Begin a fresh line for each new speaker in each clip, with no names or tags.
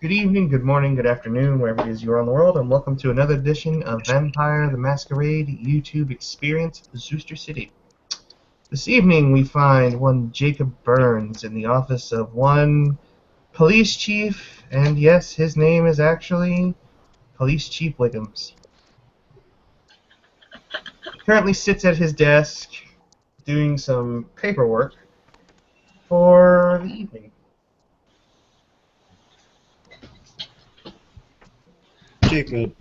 Good evening, good morning, good afternoon, wherever it is you are in the world, and welcome to another edition of Vampire the Masquerade YouTube Experience Zooster City. This evening we find one Jacob Burns in the office of one police chief, and yes, his name is actually Police Chief Wiggums. He currently sits at his desk doing some paperwork for the evening.
Jacob,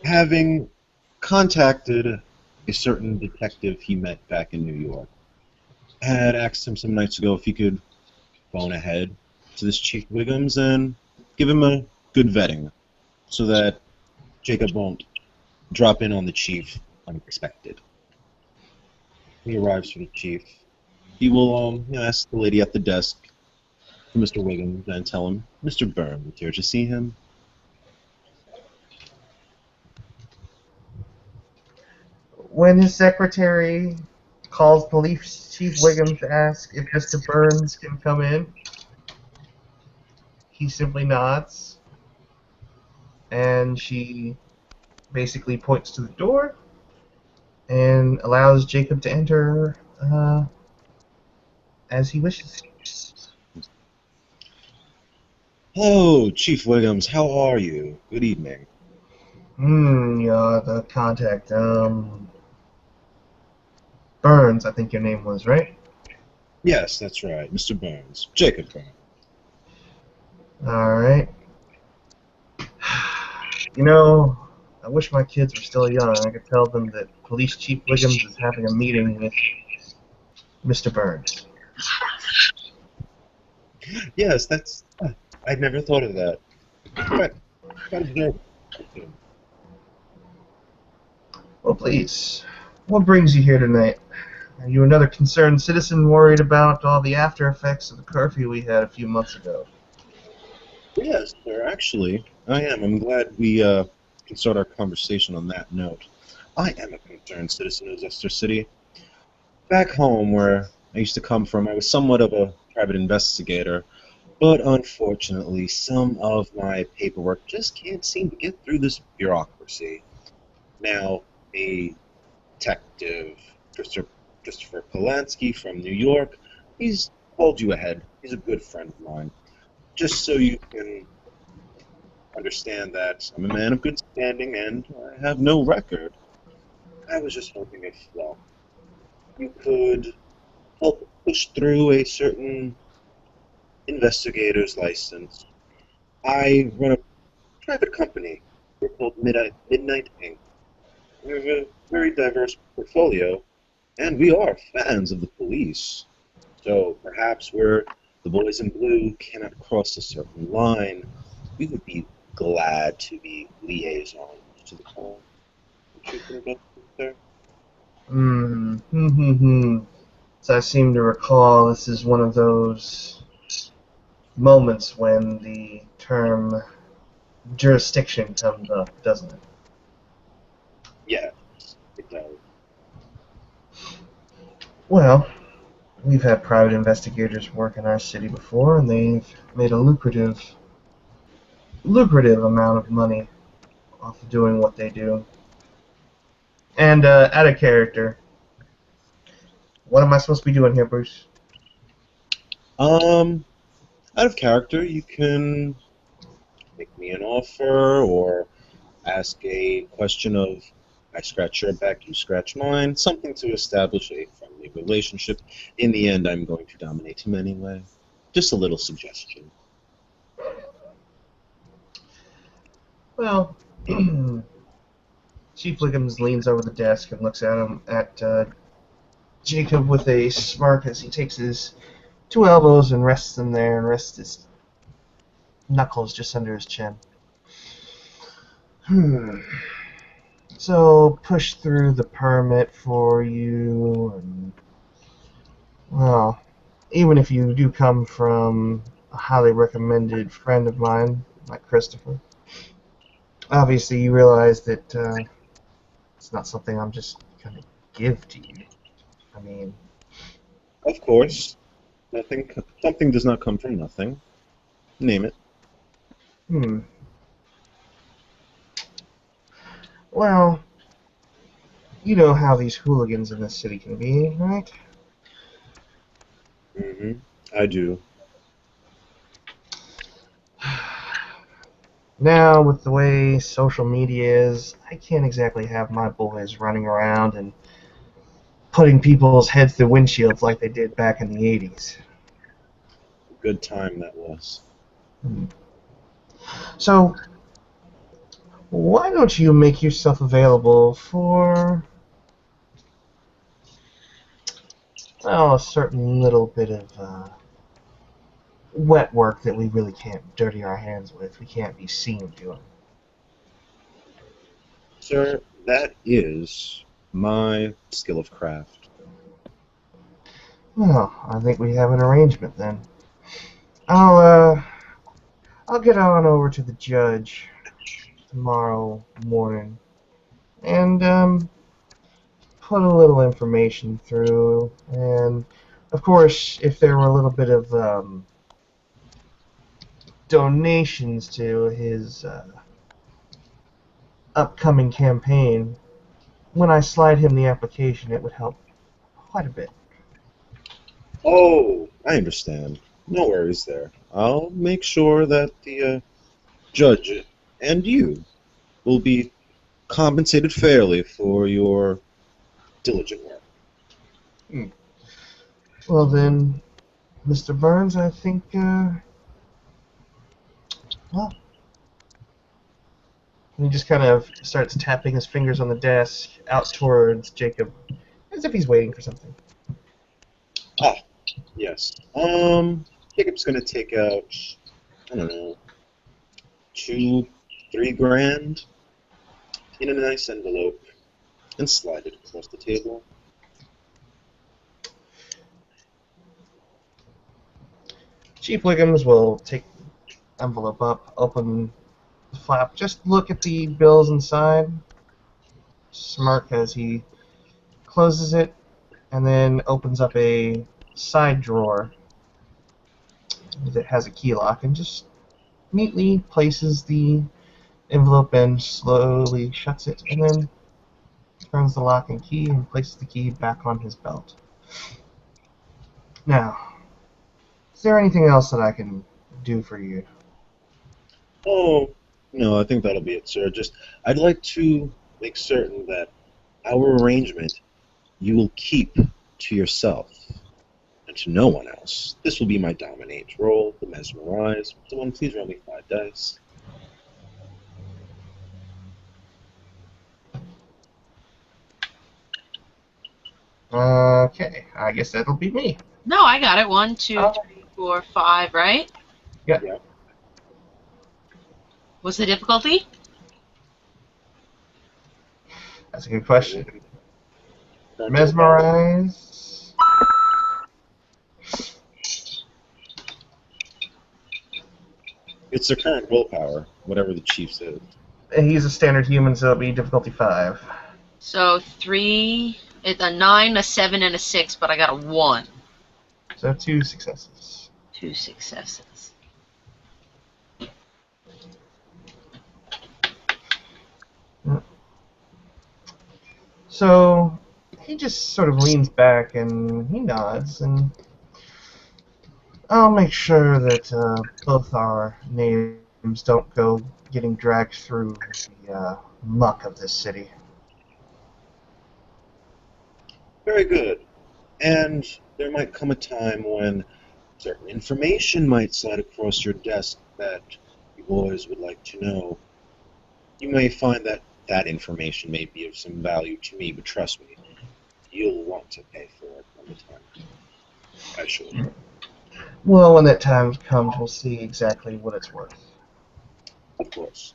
having contacted a certain detective he met back in New York, had asked him some nights ago if he could phone ahead to this Chief Wiggums and give him a good vetting so that Jacob won't drop in on the Chief unexpected. He arrives for the Chief. He will ask the lady at the desk for Mr. Wiggums and tell him Mr. Burns is here to see him.
When his secretary calls Police Chief Wiggums to ask if Mr. Burns can come in, he simply nods, and she basically points to the door and allows Jacob to enter as he wishes.
Hello, Chief Wiggums. How are you? Good evening.
Yeah, the contact. Burns, I think your name was, right?
Yes, that's right, Mr. Burns. Jacob Burns.
Alright. You know, I wish my kids were still young. I could tell them that Police Chief Wiggums is having a meeting with Mr. Burns.
Yes, that's. I'd never thought of that. Quite, quite observant.
Well, please, what brings you here tonight? Are you another concerned citizen worried about all the after effects of the curfew we had a few months ago?
Yes, sir. Actually, I am. I'm glad we can start our conversation on that note. I am a concerned citizen of Zester City. Back home, where I used to come from, I was somewhat of a private investigator, but unfortunately, some of my paperwork just can't seem to get through this bureaucracy. Now, a detective, Christopher Polanski from New York, he's called you ahead. He's a good friend of mine. Just so you can understand that I'm a man of good standing and I have no record. I was just hoping if, well, you could help push through a certain investigator's license. I run a private company. We're called Midnight Inc. We have a very diverse portfolio, and we are fans of the police. So perhaps where the boys in blue cannot cross a certain line, we would be glad to be liaisons to the call. What you think about this, sir?
So I seem to recall this is one of those moments when the term jurisdiction comes up, doesn't it?
Yes, it does.
Well, we've had private investigators work in our city before, and they've made a lucrative amount of money off of doing what they do. And out of character, what am I supposed to be doing here, Bruce?
Um, Out of character, you can make me an offer or ask a question of I scratch your back, you scratch mine, something to establish a friendly relationship. In the end, I'm going to dominate him anyway. Just a little suggestion.
Well, Chief Wiggums leans over the desk and looks at Jacob with a smirk as he takes his two elbows and rests them there and rests his knuckles just under his chin. So push through the permit for you, and well, even if you do come from a highly recommended friend of mine like Christopher, obviously you realize that it's not something I'm just gonna give to you. I mean,
Of course, nothing. Something does not come from nothing. Name it.
Hmm. Well, you know how these hooligans in this city can be, right?
Mm-hmm. I do.
Now, with the way social media is, I can't exactly have my boys running around and putting people's heads through windshields like they did back in the 80s.
Good time that was.
Hmm. So, why don't you make yourself available for, well, a certain little bit of wet work that we really can't dirty our hands with? We can't be seen doing.
Sir, that is my skill of craft.
Well, I think we have an arrangement then. I'll I'll get on over to the judge tomorrow morning and put a little information through. And of course, if there were a little bit of donations to his upcoming campaign, when I slide him the application, it would help quite a bit.
Oh, I understand. No worries there. I'll make sure that the judge and you will be compensated fairly for your diligent work.
Hmm. Well then, Mr. Burns, I think well, he just kind of starts tapping his fingers on the desk out towards Jacob, as if he's waiting for something.
Ah, yes. Jacob's gonna take out, I don't know, 2, 3 grand in a nice envelope and slide it across the table.
Chief Wiggums will take the envelope up, open the flap, just look at the bills inside, smirk as he closes it, and then opens up a side drawer that has a key lock and just neatly places the envelope in, slowly shuts it, and then turns the lock and key and places the key back on his belt. Now, is there anything else that I can do for you?
Oh, no, I think that'll be it, sir. Just, I'd like to make certain that our arrangement you will keep to yourself and to no one else. This will be my dominate roll, the mesmerize. Someone please roll me 5 dice.
Okay, I guess that'll be me.
No, I got it. 1, 2, 3, 4, 5, right?
Yeah.
Yeah.
What's the difficulty?
That's a good question.
Current willpower.
Mesmerize.
It's their current willpower, whatever the chief says.
He's a standard human, so it'll be difficulty 5.
So 3, it's a 9, a 7, and a 6, but I got a 1.
So 2 successes.
2 successes.
So he just sort of leans back and he nods, and I'll make sure that both our names don't go getting dragged through the muck of this city.
Very good. And there might come a time when certain information might slide across your desk that you boys would like to know. You may find that that information may be of some value to me, but trust me, you'll want to pay for it when the time comes. I assure you.
Well, when that time comes, we'll see exactly what it's worth.
Of course.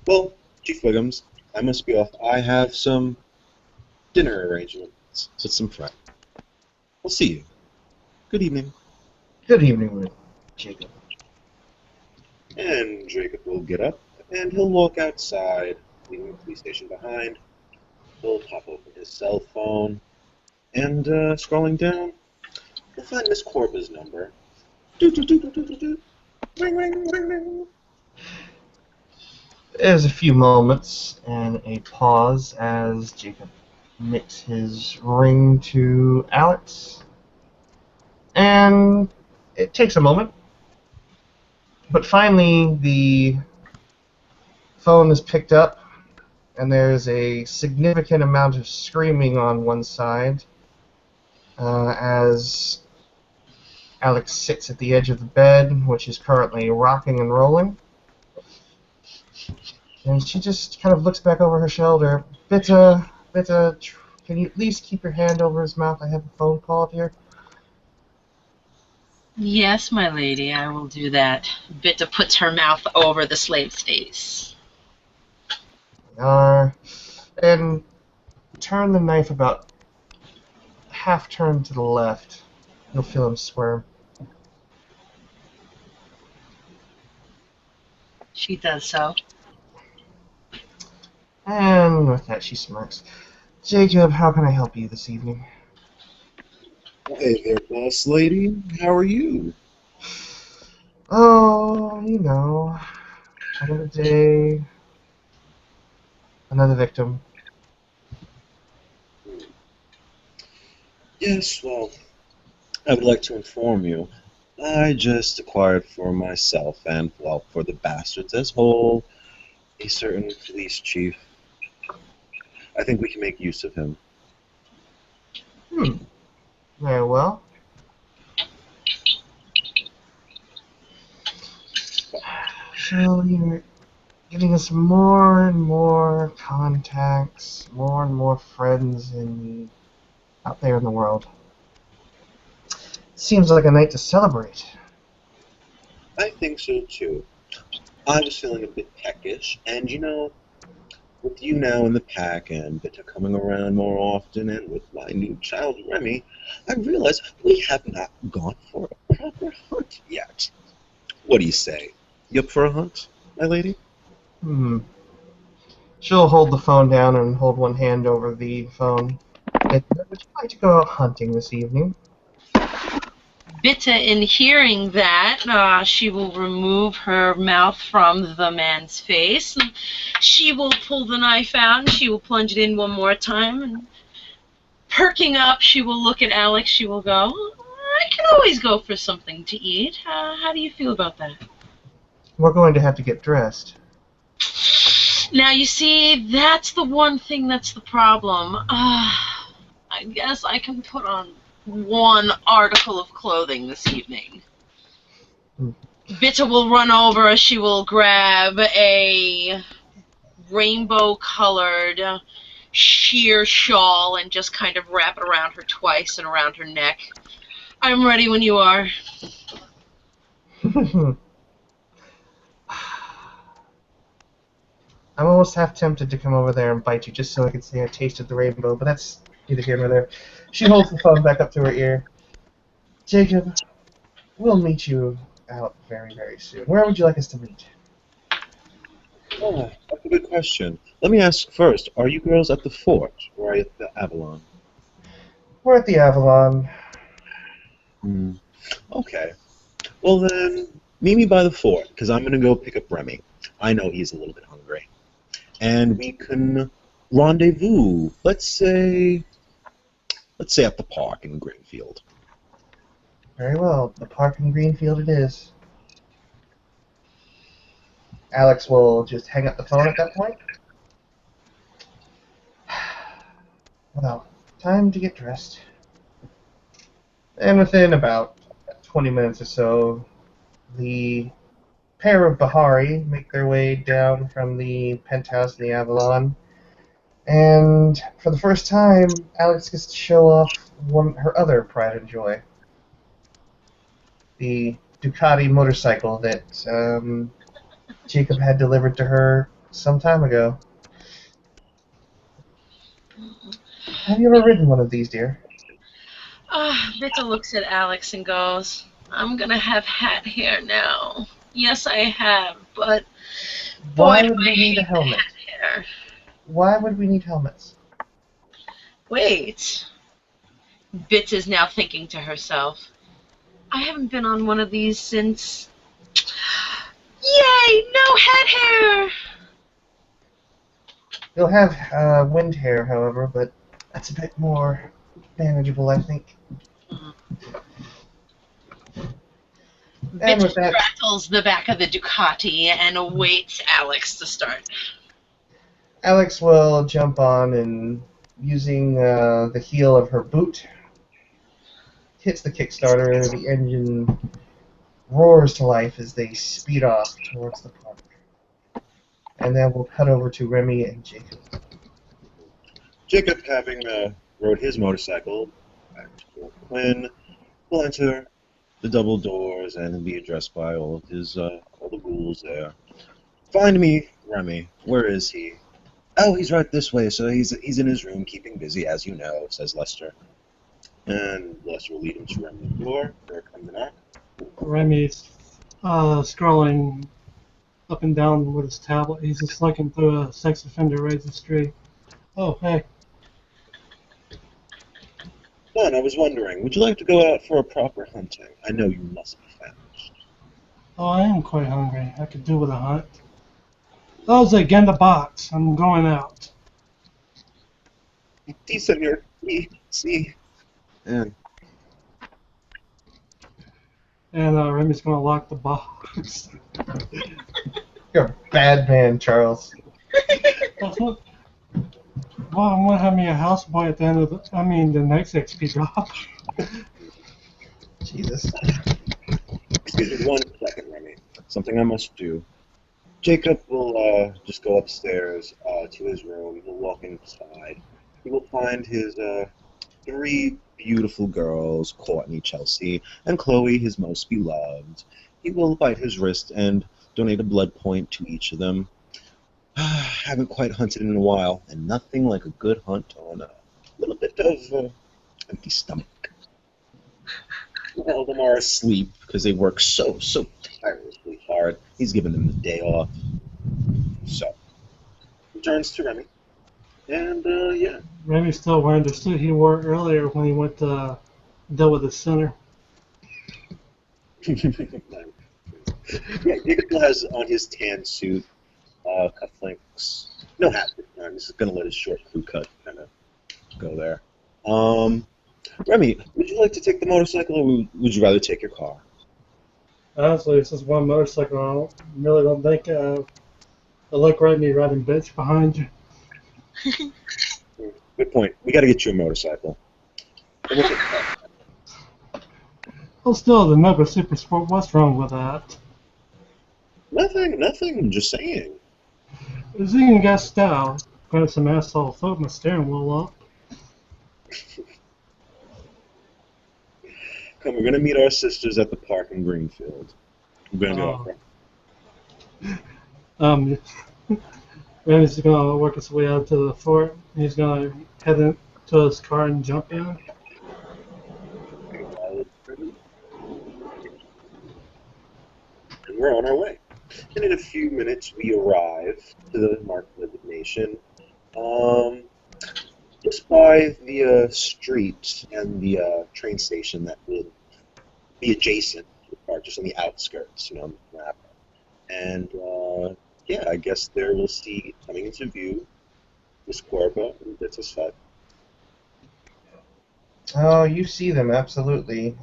Well, Chief Wiggums, I must be off. I have some dinner arrangements with some friends. We'll see you. Good evening.
Good evening, Jacob.
And Jacob will get up, and he'll walk outside, leaving the police station behind. He'll pop open his cell phone, and scrolling down, he'll find Miss Corba's number. Doot, doot, doot, doot, doot, doot. Ring, ring, ring, ring.
There's a few moments and a pause as Jacob makes his ring to Alex. And it takes a moment. But finally, the phone is picked up, and there's a significant amount of screaming on one side as Alex sits at the edge of the bed, which is currently rocking and rolling. And she just kind of looks back over her shoulder. Bitte, can you at least keep your hand over his mouth? I have a phone call here.
Yes, my lady, I will do that. Bitta puts her mouth over the slave's face.
And turn the knife about half turn to the left. You'll feel him squirm.
She does so.
And with that, she smirks. Jacob, how can I help you this evening?
Hey there, boss lady. How are you?
Oh, you know, another day, another victim.
Yes, well, I would like to inform you. I just acquired for myself and, well, for the bastards as whole, a certain police chief. I think we can make use of him.
Very well. So you're giving us more and more contacts, more and more friends out there in the world. Seems like a night to celebrate.
I think so, too. I was feeling a bit peckish, and you know, with you now in the pack and Bitta coming around more often, and with my new child Remy, I realize we have not gone for a proper hunt yet. What do you say? You up for a hunt, my lady?
She'll hold the phone down and hold one hand over the phone. Would you like to go out hunting this evening?
Bitta, in hearing that, she will remove her mouth from the man's face. And she will pull the knife out and she will plunge it in one more time. And perking up, she will look at Alex. She will go, I can always go for something to eat. How do you feel about that?
We're going to have to get dressed.
Now, you see, that's the one thing that's the problem. I guess I can put on one article of clothing this evening. Bitta will run over. She will grab a rainbow-colored sheer shawl and just kind of wrap it around her twice and around her neck. I'm ready when you are.
I'm almost half tempted to come over there and bite you just so I could say I tasted the rainbow, but that's neither here nor there. She holds the phone back up to her ear. Jacob, we'll meet you out very, very soon. Where would you like us to meet?
Oh, that's a good question. Let me ask first, are you girls at the fort or at the Avalon?
We're at the Avalon.
Okay. Well then, meet me by the fort, because I'm going to go pick up Remy. I know he's a little bit hungry. And we can rendezvous, let's say at the park in Greenfield.
Very well. The park in Greenfield it is. Alex will just hang up the phone at that point. Well, time to get dressed. And within about 20 minutes or so, the pair of Bahari make their way down from the penthouse in the Avalon. And for the first time, Alex gets to show off her other pride and joy. The Ducati motorcycle that Jacob had delivered to her some time ago. Have you ever ridden one of these, dear?
Bitta looks at Alex and goes, I'm gonna have hat hair now. Yes, I have, but
Why
boy,
would we need a helmet?
hat hair.
Why would we need helmets?
Wait. Bits is now thinking to herself, I haven't been on one of these since... Yay! No hair.
They'll have wind hair, however, but that's a bit more manageable, I think. And
Bitch
with that,
rattles the back of the Ducati and awaits Alex to start.
Alex will jump on and, using the heel of her boot, hits the Kickstarter. The engine roars to life as they speed off towards the park. And then we'll cut over to Remy and Jacob.
Jacob, having rode his motorcycle back to Fort Quinn, will enter the double doors and be addressed by all of his all the ghouls there. Find me, Remy. Where is he? Oh, he's right this way, so he's in his room, keeping busy, as you know, says Lester. And Lester will lead him to Remy's door. There come the knock.
Remy's scrolling up and down with his tablet. He's just looking through a sex offender registry. Oh, hey.
Son, I was wondering, would you like to go out for a proper hunting? I know you must be famished.
Oh, I am quite hungry. I could do with a hunt. Oh, Zig, in the box. I'm going out.
Sí, senor. Sí. And
Remy's going to lock the box.
You're a bad man, Charles.
Well, I'm going to have me a houseboy at the end of the next XP drop.
Jesus.
excuse me 1 second, Remy. Something I must do. Jacob will just go upstairs to his room. He'll walk inside. He will find his 3 beautiful girls, Courtney, Chelsea, and Chloe, his most beloved. He will bite his wrist and donate a blood point to each of them. Haven't quite hunted in a while, and nothing like a good hunt on a little bit of empty stomach. All of them are asleep because they work so tirelessly hard. He's given them the day off. So, he turns to Remy, and yeah.
Remy's still wearing the suit he wore earlier when he went to deal with the center.
Yeah, Jacob has on his tan suit, cufflinks, no hat this time. This is going to let his short crew cut kind of go there. Remy, would you like to take the motorcycle, or would you rather take your car?
Honestly, it's just one motorcycle. I really don't think I look right at me riding bitch behind you.
Good point. We got to get you a motorcycle.
Oh, still, the Mega Super Sport, what's wrong with that?
Nothing. I'm just saying.
It's even got style. Got some asshole floating my steering wheel up.
Come, we're going to meet our sisters at the park in Greenfield. We're going to go.
Randy's gonna work his way out to the fort. He's gonna head into his car and jump in.
And we're on our way. And in a few minutes, we arrive to the Mark Nation. Just by the street and the train station that will be adjacent to the park, just on the outskirts, on the map. And yeah, I guess there we'll see coming into view Miss Corvo and Vitus Fett.
Oh, you see them, absolutely.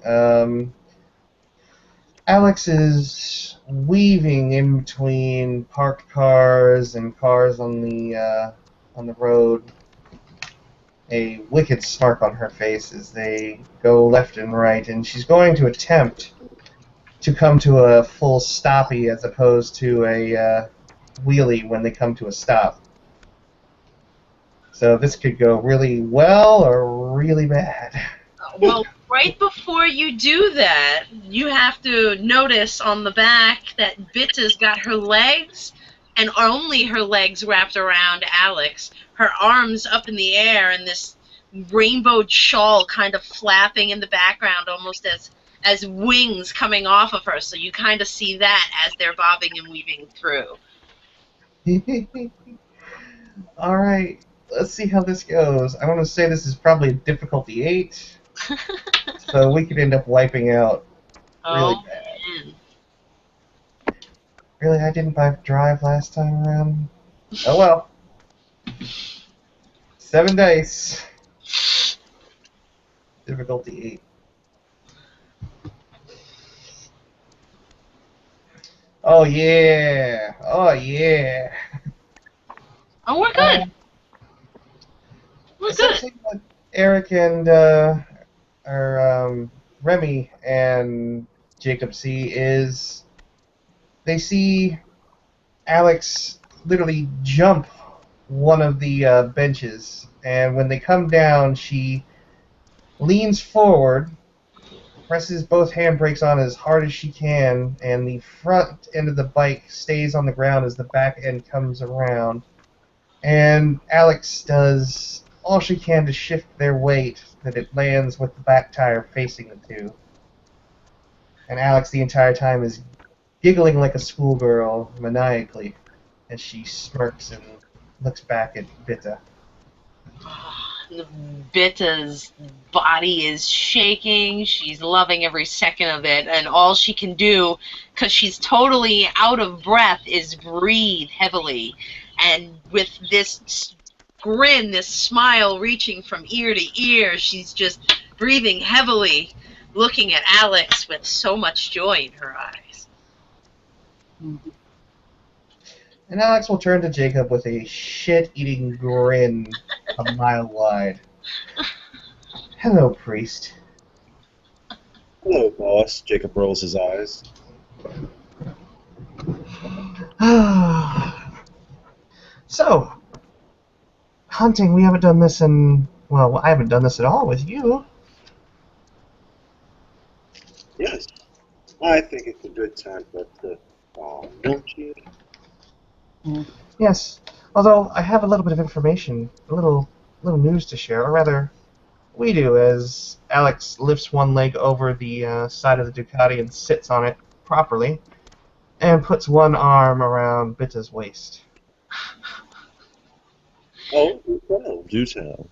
Alex is weaving in between parked cars and cars on the road. A wicked smirk on her face as they go left and right, and she's going to attempt to come to a full stoppie as opposed to a wheelie when they come to a stop. So this could go really well or really bad.
Well, right before you do that, you have to notice on the back that Bitta's got her legs, and only her legs wrapped around Alex, her arms up in the air, and this rainbowed shawl kind of flapping in the background, almost as wings coming off of her. So you kind of see that as they're bobbing and weaving through.
All right, let's see how this goes. I want to say this is probably difficulty 8, so we could end up wiping out really bad.
Man.
Really, I didn't buy Drive last time around. Oh well. 7 dice. Difficulty 8. Oh yeah! Oh yeah!
Oh, we're good. We're good.
Essentially, what Eric and Remy and Jacob see is they see Alex literally jump one of the benches, and when they come down, she leans forward, presses both handbrakes on as hard as she can, and the front end of the bike stays on the ground as the back end comes around. And Alex does all she can to shift their weight that it lands with the back tire facing the two. And Alex the entire time is giggling like a schoolgirl maniacally as she smirks and looks back at Bitta.
Bitta's body is shaking. She's loving every second of it, and all she can do, because she's totally out of breath, is breathe heavily. And with this grin, this smile reaching from ear to ear, she's just breathing heavily, looking at Alex with so much joy in her eyes.
And Alex will turn to Jacob with a shit-eating grin a mile wide. Hello, priest.
Hello, boss. Jacob rolls his eyes.
So, hunting, we haven't done this in... Well, I haven't done this at all with you.
Yes. I think it's a good time for us to don't you?
Yes, although I have a little bit of information, a little news to share, or rather, we do, as Alex lifts one leg over the side of the Ducati and sits on it properly, and puts one arm around Bitta's waist.
Oh, do tell.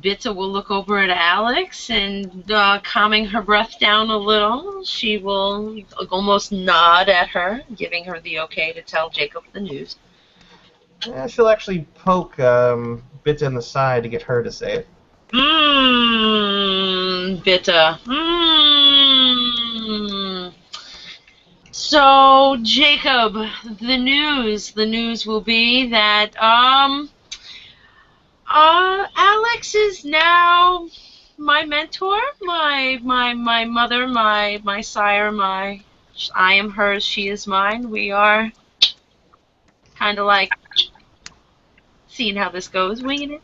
Bitta will look over at Alex and, calming her breath down a little, she will almost nod at her, giving her the okay to tell Jacob the news.
Yeah, she'll actually poke Bitta in the side to get her to say it.
Bitta. So, Jacob, the news will be that, Alex is now my mentor, my mother, my sire, I am hers, she is mine. We are kind of like seeing how this goes, winging it,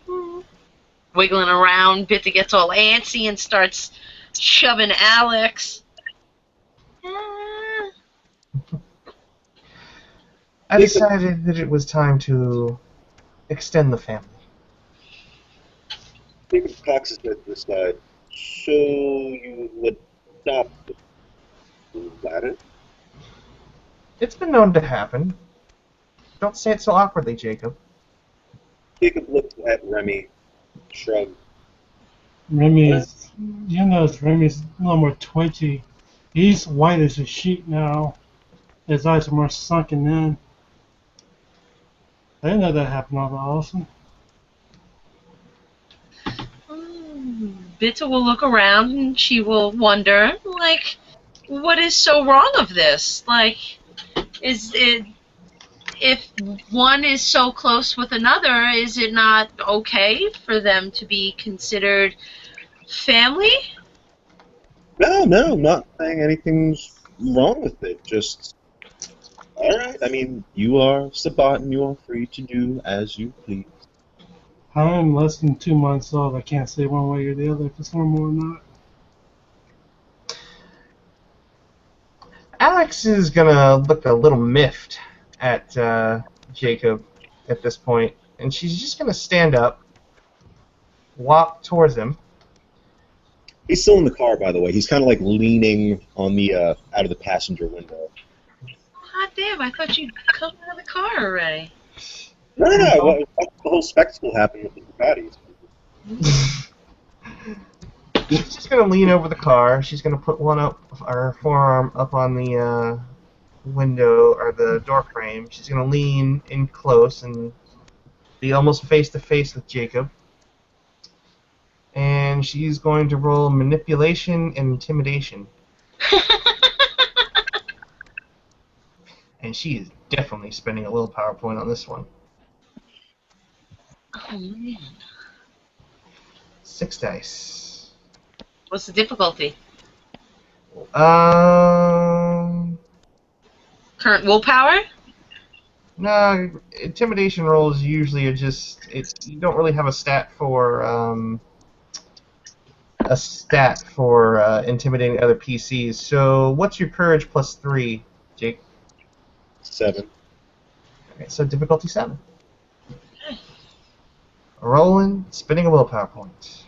wiggling around. Bitta gets all antsy and starts shoving Alex.
I decided that it was time to extend the family.
Jacob cocks his head to the side. So you would stop. Is that it?
It's been known to happen. Don't say it so awkwardly, Jacob.
Jacob looked at Remy, shrugged.
Remy's a little more twitchy. He's white as a sheet now. His eyes are more sunken in. I didn't know that happened all that often.
Bitta will look around and she will wonder, like, what is so wrong of this? Like, is it, if one is so close with another, is it not okay for them to be considered family?
No, I'm not saying anything's wrong with it. Just, alright, I mean, you are Sabat and you are free to do as you please.
I'm less than 2 months old. I can't say one way or the other if it's normal or not.
Alex is gonna look a little miffed at Jacob at this point, and she's just gonna stand up, walk towards him.
He's still in the car, by the way. He's kind of like leaning on the out of the passenger window.
Hot damn, I thought you'd come out of the car already.
No. The whole spectacle happened with the Ducatis.
She's just gonna lean over the car. She's gonna put her forearm up on the window or the door frame. She's gonna lean in close and be almost face to face with Jacob. And she's going to roll manipulation and intimidation. And she is definitely spending a willpower point on this one.
Oh man.
6 dice.
What's the difficulty?
Um.
Current willpower?
No, intimidation rolls usually are just you don't really have a stat for intimidating other PCs. So what's your courage plus 3, Jake?
7.
Okay, so difficulty 7. Rolling, spinning a willpower point.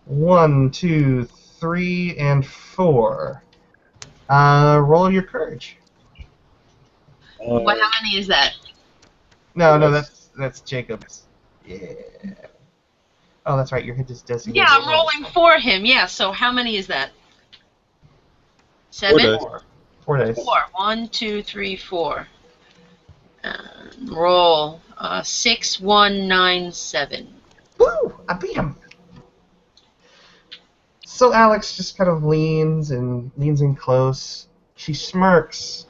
1, 2, 3, and 4. Roll your courage.
How many is that?
No, that's Jacob's. Yeah. Oh, that's right. Your hit is designated.
Yeah, I'm rolling for him. Yeah. So how many is that? 7.
4 dice.
4. 1, 2, 3, 4. Roll 6, 1, 9, 7.
Woo! I beat him. So Alex just kind of leans in close. She smirks,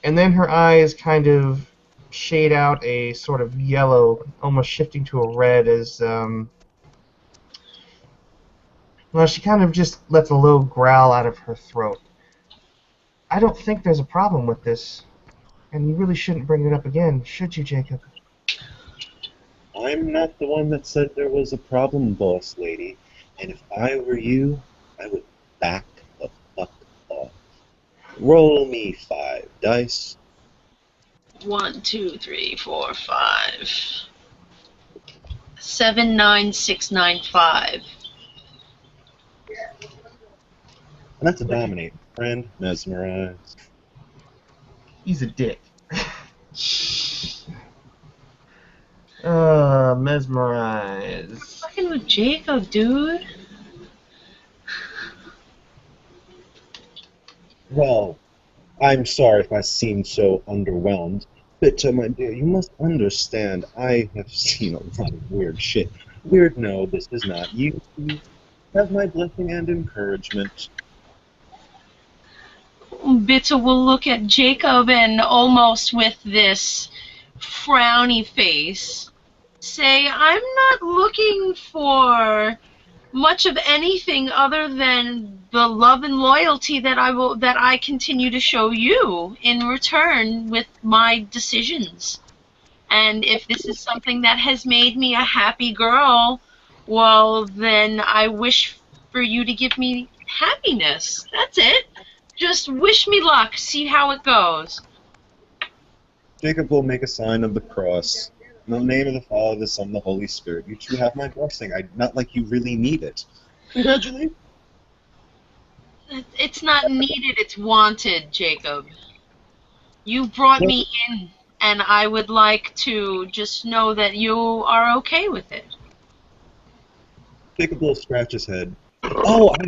and then her eyes kind of shade out a sort of yellow, almost shifting to a red as she kind of just lets a low growl out of her throat. I don't think there's a problem with this, and you really shouldn't bring it up again, should you, Jacob?
I'm not the one that said there was a problem, boss lady. And if I were you, I would back the fuck off. Roll me 5 dice.
1, 2, 3, 4, 5. 7, 9, 6, 9, 5.
And that's a dominate. Friend, mesmerize.
He's a dick. Mesmerize.
Fucking with Jacob, dude.
Well, I'm sorry if I seem so underwhelmed. But, my dear, you must understand, I have seen a lot of weird shit. Weird, no, this is not. You have my blessing and encouragement.
Bitter will look at Jacob and almost with this frowny face say, I'm not looking for much of anything other than the love and loyalty that I continue to show you in return with my decisions. And if this is something that has made me a happy girl, well, then I wish for you to give me happiness. That's it. Just wish me luck. See how it goes.
Jacob will make a sign of the cross. In the name of the Father, the Son, and the Holy Spirit. You two have my blessing. Not like you really need it. Congratulations.
It's not needed, it's wanted, Jacob. You brought me in, and I would like to just know that you are okay with it.
Jacob will scratch his head. Oh, I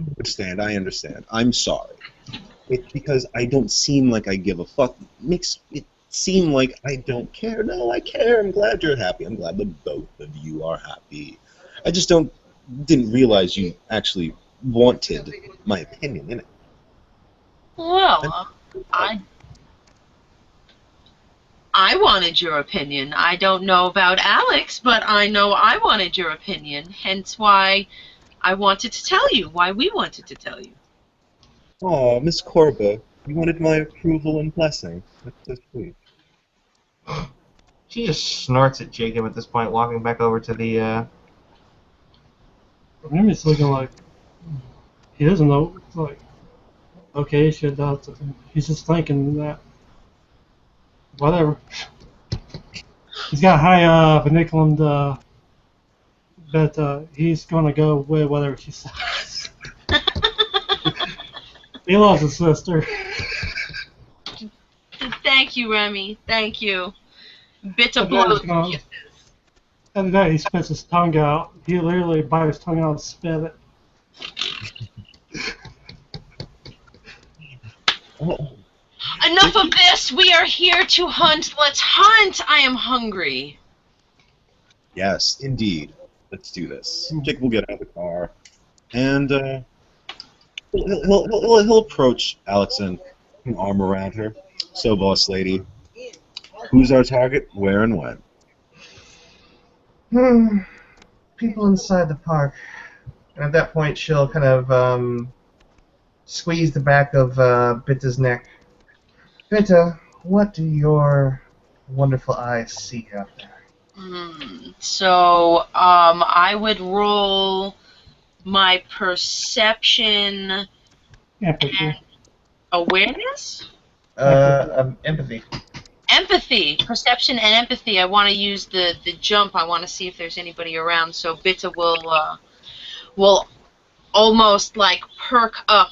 understand. I'm sorry. It's because I don't seem like I give a fuck. Makes it seem like I don't care. No, I care. I'm glad you're happy. I'm glad that both of you are happy. I just didn't realize you actually wanted my opinion in it.
Well, I wanted your opinion. I don't know about Alex, but I know I wanted your opinion. Hence why I wanted to tell you. Why we wanted to tell you.
Oh, Miss Corba, you wanted my approval and blessing. That's so sweet.
She just snorts at Jacob at this point, walking back over to the.
Remy's looking like he doesn't know. It's like, okay, she adopted him. He's just thinking that whatever. He's got high vernacular, but he's gonna go with whatever she says. He loves his sister.
Thank you, Remy. Thank you. Bitter
Everyone's
blows.
gonna other day he spits his tongue out. He literally bite his tongue out and spit it.
Oh,
Enough of this! We are here to hunt. Let's hunt! I am hungry.
yes, indeed. Let's do this. Jake will get out of the car, and he'll approach Alex and arm around her. So, boss lady, who's our target? Where and when?
People inside the park. And at that point, she'll kind of squeeze the back of Bitta's neck. Bitta, what do your wonderful eyes see out there?
So, I would roll my perception
Empathy.
and awareness?
Empathy.
Empathy. Perception and empathy. I want to use the jump. I want to see if there's anybody around. So Bitta will almost like perk up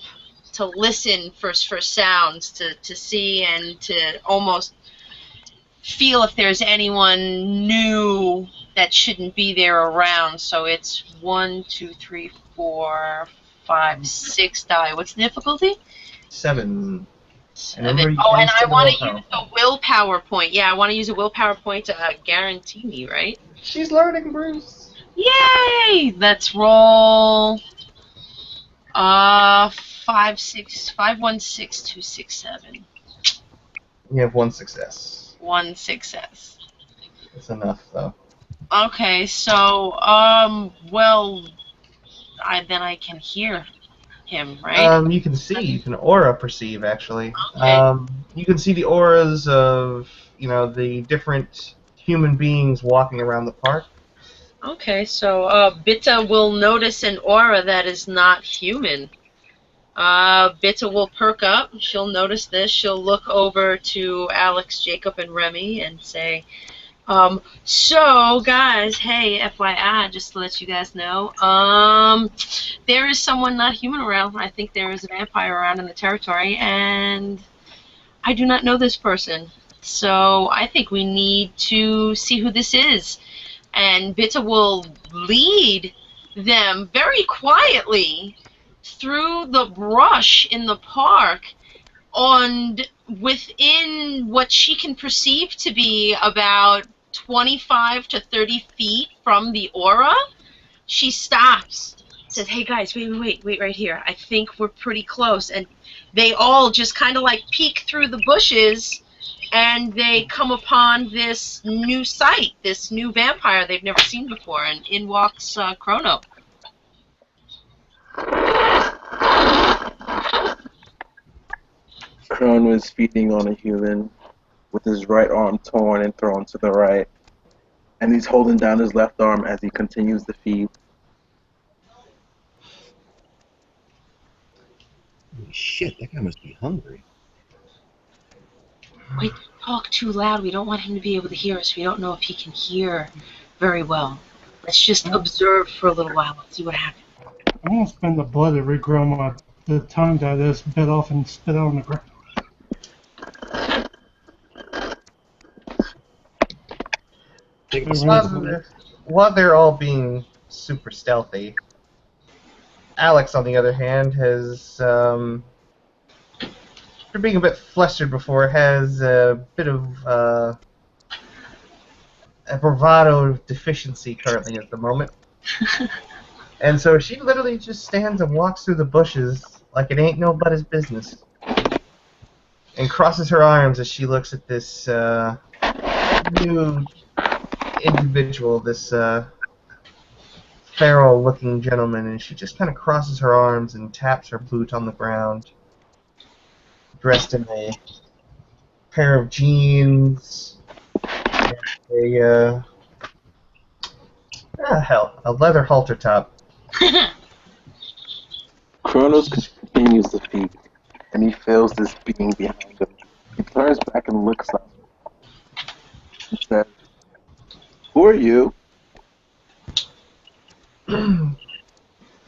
to listen for sounds, to see and to almost feel if there's anyone new that shouldn't be there around. So it's 1, 2, 3, 4, 5, 6 die. What's the difficulty?
7.
And I want to use a willpower point. Yeah, I want to use a willpower point to guarantee me, right?
She's learning, Bruce.
Yay! Let's roll. 5, 6, 5, 1, 6, 2, 6, 7.
You have 1 success.
1 success.
That's enough, though.
Okay, so well, then I can hear him, right?
You can see. You can aura perceive, actually.
Okay.
You can see the auras of, the different human beings walking around the park.
Okay, so Bitta will notice an aura that is not human. Bitta will perk up. She'll notice this. She'll look over to Alex, Jacob, and Remy and say, so guys, hey, FYI, just to let you guys know, there is someone not human around. I think there is a vampire around in the territory, and I do not know this person. So I think we need to see who this is. And Bitta will lead them very quietly through the brush in the park on within what she can perceive to be about 25 to 30 feet from the aura. She stops, says, hey guys, wait right here. I think we're pretty close. And they all just kind of like peek through the bushes, and they come upon this new sight, this new vampire they've never seen before, and in walks Chrono.
Chrono is feeding on a human with his right arm torn and thrown to the right, and he's holding down his left arm as he continues to feed.
Holy shit, that guy must be hungry.
Wait, don't talk too loud. We don't want him to be able to hear us. We don't know if he can hear very well. Let's just observe for a little while. Let's see what happens.
I'm gonna spend the blood to regrow the tongue that I just bit off and spit out on the ground.
While they're all being super stealthy, Alex, on the other hand, has, for being a bit flustered before, has a bit of a bravado deficiency currently at the moment. And so she literally just stands and walks through the bushes like it ain't nobody's business. And crosses her arms as she looks at this new individual, this feral-looking gentleman, and she just kind of crosses her arms and taps her boot on the ground, dressed in a pair of jeans, and a leather halter top.
Kronos continues to feed, and he feels this being behind him. He turns back and looks up and says, "Who are you?"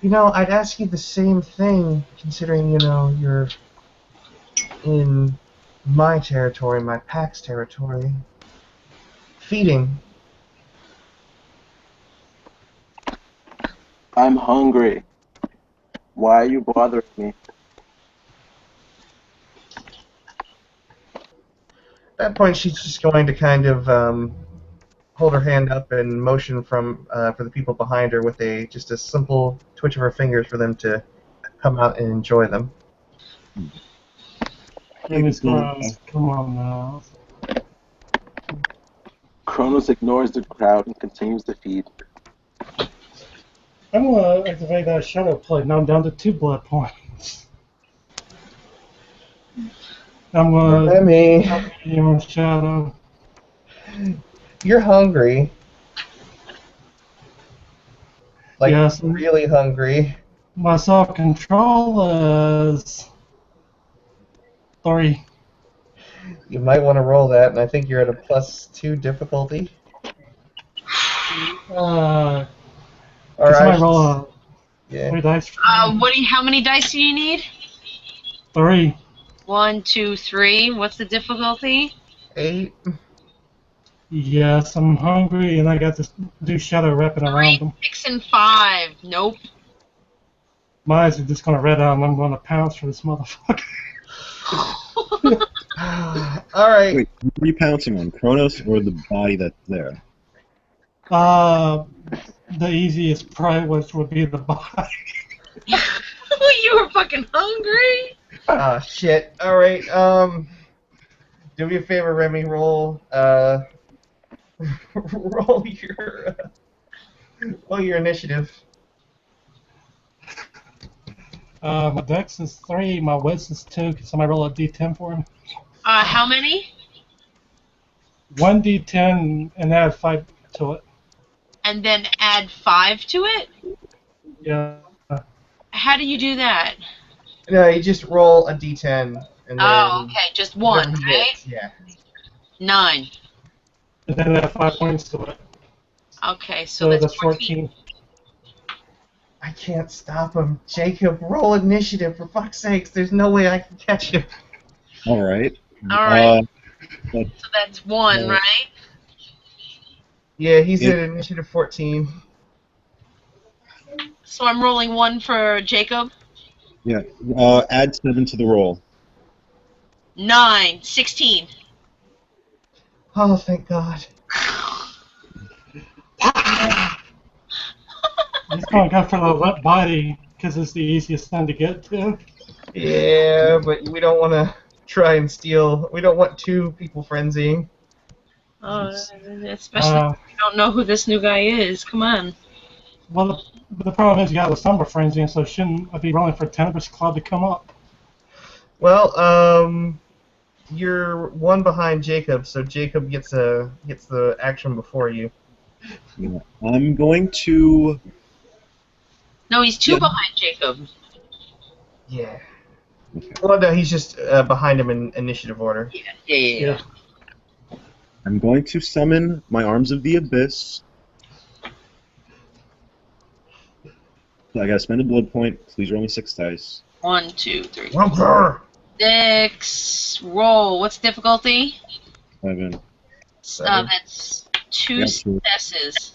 I'd ask you the same thing, considering, you're in my territory, my pack's territory. Feeding.
I'm hungry. Why are you bothering me?
At that point, she's just going to kind of hold her hand up and motion for the people behind her with just a simple twitch of her fingers for them to come out and enjoy them.
Miss Cross, come on now.
Kronos ignores the crowd and continues to feed.
I'm gonna activate that shadow plate. Now I'm down to 2 blood points. I'm gonna
Remy,
your shadow.
you're hungry. Like,
Yes.
really hungry.
My self-control is 3.
You might want to roll that, and I think you're at a +2 difficulty.
Or
Or
I
I
roll a
yeah.
3 dice.
How many dice do you need?
3.
1, 2, 3. What's the difficulty?
8.
Yes, I'm hungry, and I got to do shadow wrapping around them.
6 and 5. Nope.
My eyes are just gonna red out, and I'm gonna pounce for this motherfucker.
All right.
Wait, who are you pouncing on, Kronos or the body that's there?
The easiest probably would be the body.
You were fucking hungry?
Ah, shit. All right. Do me a favor, Remy. Roll roll your initiative.
My dex is 3, my wits is 2. Can somebody roll a d10 for him?
How many?
1 d10 and add 5 to it.
And then add 5 to it?
Yeah.
How do you do that?
No, you just roll a d10 and then.
Oh, okay. Just 1,
whatever
right?
hits, yeah.
9.
And then add 5 points to it.
Okay, so that's 14.
I can't stop him. Jacob, roll initiative, for fuck's sakes. There's no way I can catch him.
All right.
Alright. So that's 1,
yeah.
right?
Yeah, he's at initiative 14.
So I'm rolling 1 for Jacob.
Yeah. Add 7 to the roll.
9. 16.
Oh, thank God.
He's going to go for the wet body because it's the easiest thing to get to.
Yeah, but we don't want to try and steal. We don't want 2 people frenzying.
Especially if we don't know who this new guy is. Come on.
Well, the problem is you got the Summer Frenzy, and so shouldn't I be rolling for Tenebrous Cloud to come up?
Well, you're 1 behind Jacob, so Jacob gets the action before you.
Yeah. I'm going to.
No, he's 2 behind Jacob.
Yeah. Well, no, he's just behind him in initiative order.
Yeah.
I'm going to summon my Arms of the Abyss. So I gotta spend a blood point. Please roll me 6 dice.
1, 2, 3,
Rumper!
6. Roll. What's difficulty?
7.
That's 2
Yeah, 2.
successes.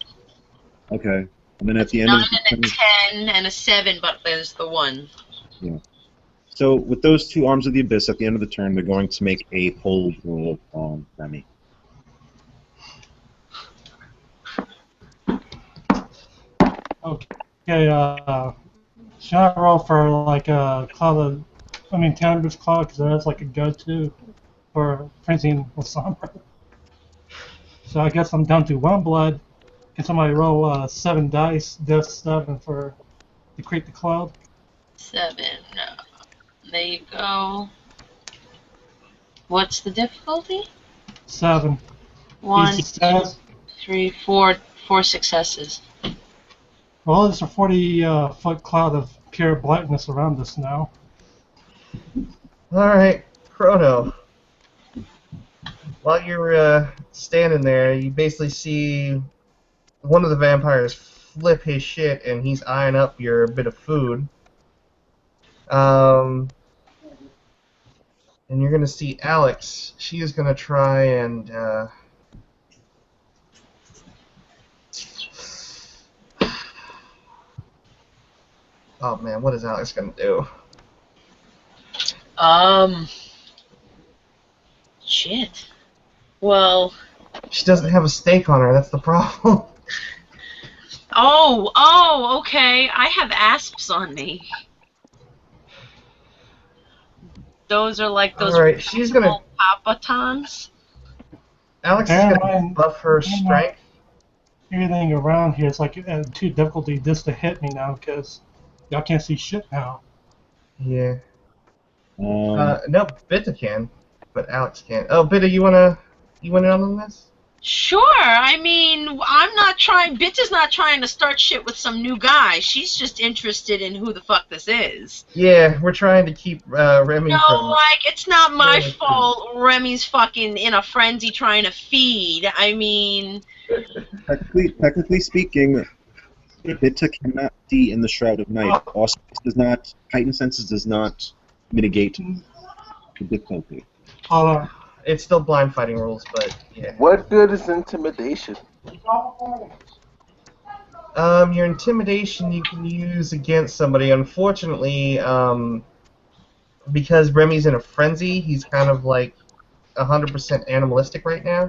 Okay. And then at the end
9
of the
and a 10 and a 7, but there's the 1.
Yeah. So with those 2 Arms of the Abyss, at the end of the turn, they're going to make a hold roll on Remy.
Okay, should I roll for like a Tenebrous Cloud, because that's like a go-to for freezing with Sombra. So I guess I'm down to 1 blood. Can somebody roll 7 dice, death 7 to create the cloud?
7. There you go. What's the difficulty?
7.
1,
Easy success.
3, 4. 4 successes.
Well, there's a 40-foot cloud of pure blackness around us now.
Alright, Chrono. While you're standing there, you basically see one of the vampires flip his shit, and he's eyeing up your bit of food. And you're going to see Alex. She is going to try and... Oh man, what is Alex gonna do?
Shit. Well,
She doesn't have a stake on her. That's the problem.
okay. I have asps on me. Those are like those
All right, she's gonna.
papatons.
Alex is gonna buff her strength.
Everything around here is like too difficulty just to hit me now because y'all can't see shit now.
Yeah.
Um,
No, Bitta can, but Alex can't. Oh, Bitta, you want in on this?
Sure. I mean, I'm not trying. Bitta's not trying to start shit with some new guy. She's just interested in who the fuck this is.
Yeah, we're trying to keep Remy
No,
from.
like, it's not my
Yeah.
fault Remy's fucking in a frenzy trying to feed. I mean,
technically speaking, Bitta cannot see in the Shroud of Night. Also, heightened senses does not mitigate the difficulty.
Hold on.
It's still blind fighting rules, but yeah.
What good is intimidation?
Your intimidation you can use against somebody. Unfortunately, because Remy's in a frenzy, he's kind of like 100% animalistic right now,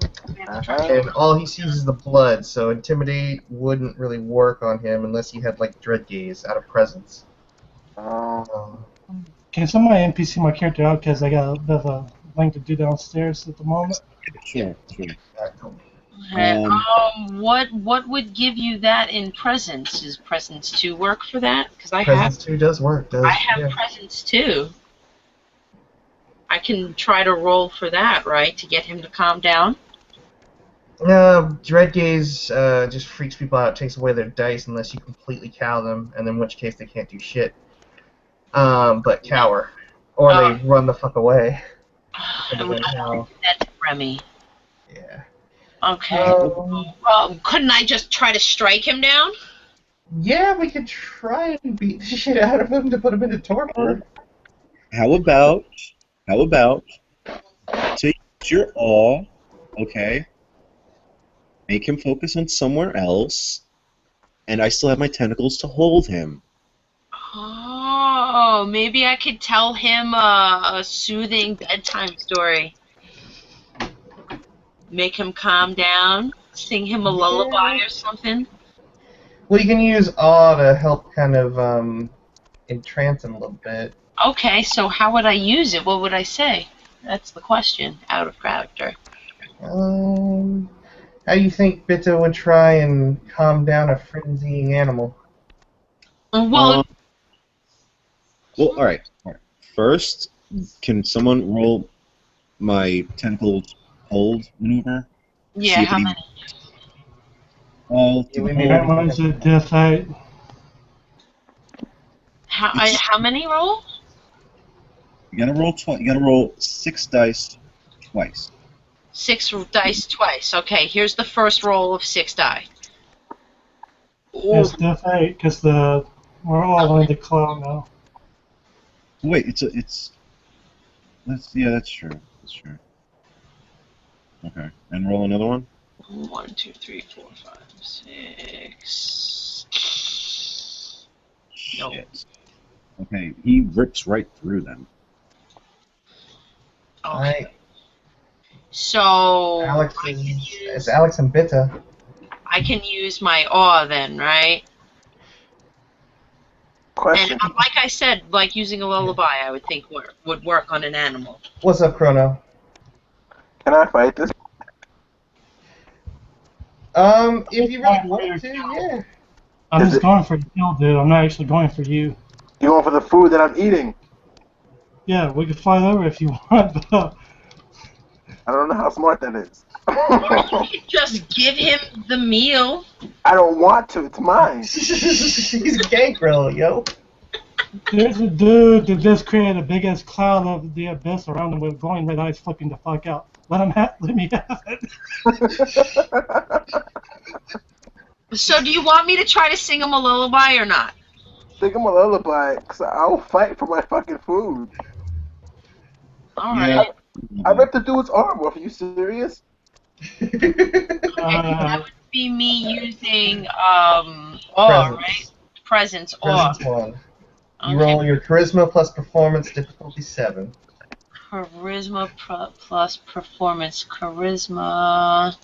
and all he sees is the blood. So intimidate wouldn't really work on him unless you had like dread gaze out of presence.
Can somebody NPC my character out because I got a bit of a thing to do downstairs at the moment?
Sure.
what would give you that in presence? Does presence 2 work for that? Because
Presence 2 does work.
I have presence 2. I can try to roll for that, right, to get him to calm down.
Dread gaze just freaks people out, takes away their dice unless you completely cow them, and in which case they can't do shit. But cower, or they run the fuck away.
That's Remy.
Yeah.
Okay. Couldn't I just try to strike him down?
Yeah, we could try and beat the shit out of him to put him into torpor.
How about take your awe, okay? Make him focus on somewhere else, and I still have my tentacles to hold him.
Oh, maybe I could tell him a soothing bedtime story. Make him calm down, sing him a lullaby or something.
Well, you can use awe to help kind of entrance him a little bit.
Okay, so how would I use it? What would I say? That's the question, out of character.
How do you think Bitta would try and calm down a frenzying animal?
Well,
all right. First, can someone roll my tentacles hold maneuver?
yeah, how many?
That one's a death fight.
How many roll?
You gotta roll 6 dice twice.
6 dice twice. Okay, here's the first roll of 6 die.
It's death fight because we're all in the cloud now.
Wait, that's true. That's true. Okay, and roll another one.
1, 2, 3, 4, 5, 6. Nope.
Shit. Okay, he rips right through them.
Okay. So
It's Alex and Bitta.
I can use my awe then, right?
Question.
And like I said, like using a lullaby, I would think would work on an animal.
What's up, Chrono?
Can I fight this?
If you really want to, yeah.
I'm just going for the kill, dude. I'm not actually going for you.
You going for the food that I'm eating?
Yeah, we could fight over if you want, but
I don't know how smart that is.
Or you could just give him the meal.
I don't want to. It's mine.
He's a gangrel, yo.
there's a dude that just created a big ass cloud of the abyss around him with glowing red eyes flipping the fuck out. Let me have it.
So do you want me to try to sing him a lullaby or not?
Think I'm a lullaby, because I'll fight for my fucking food.
Alright.
I ripped the dude's arm off. Are you serious?
That would be me using awe, right? Presence awe.
Presence 1. You roll your charisma plus performance, difficulty 7.
Charisma plus performance. Charisma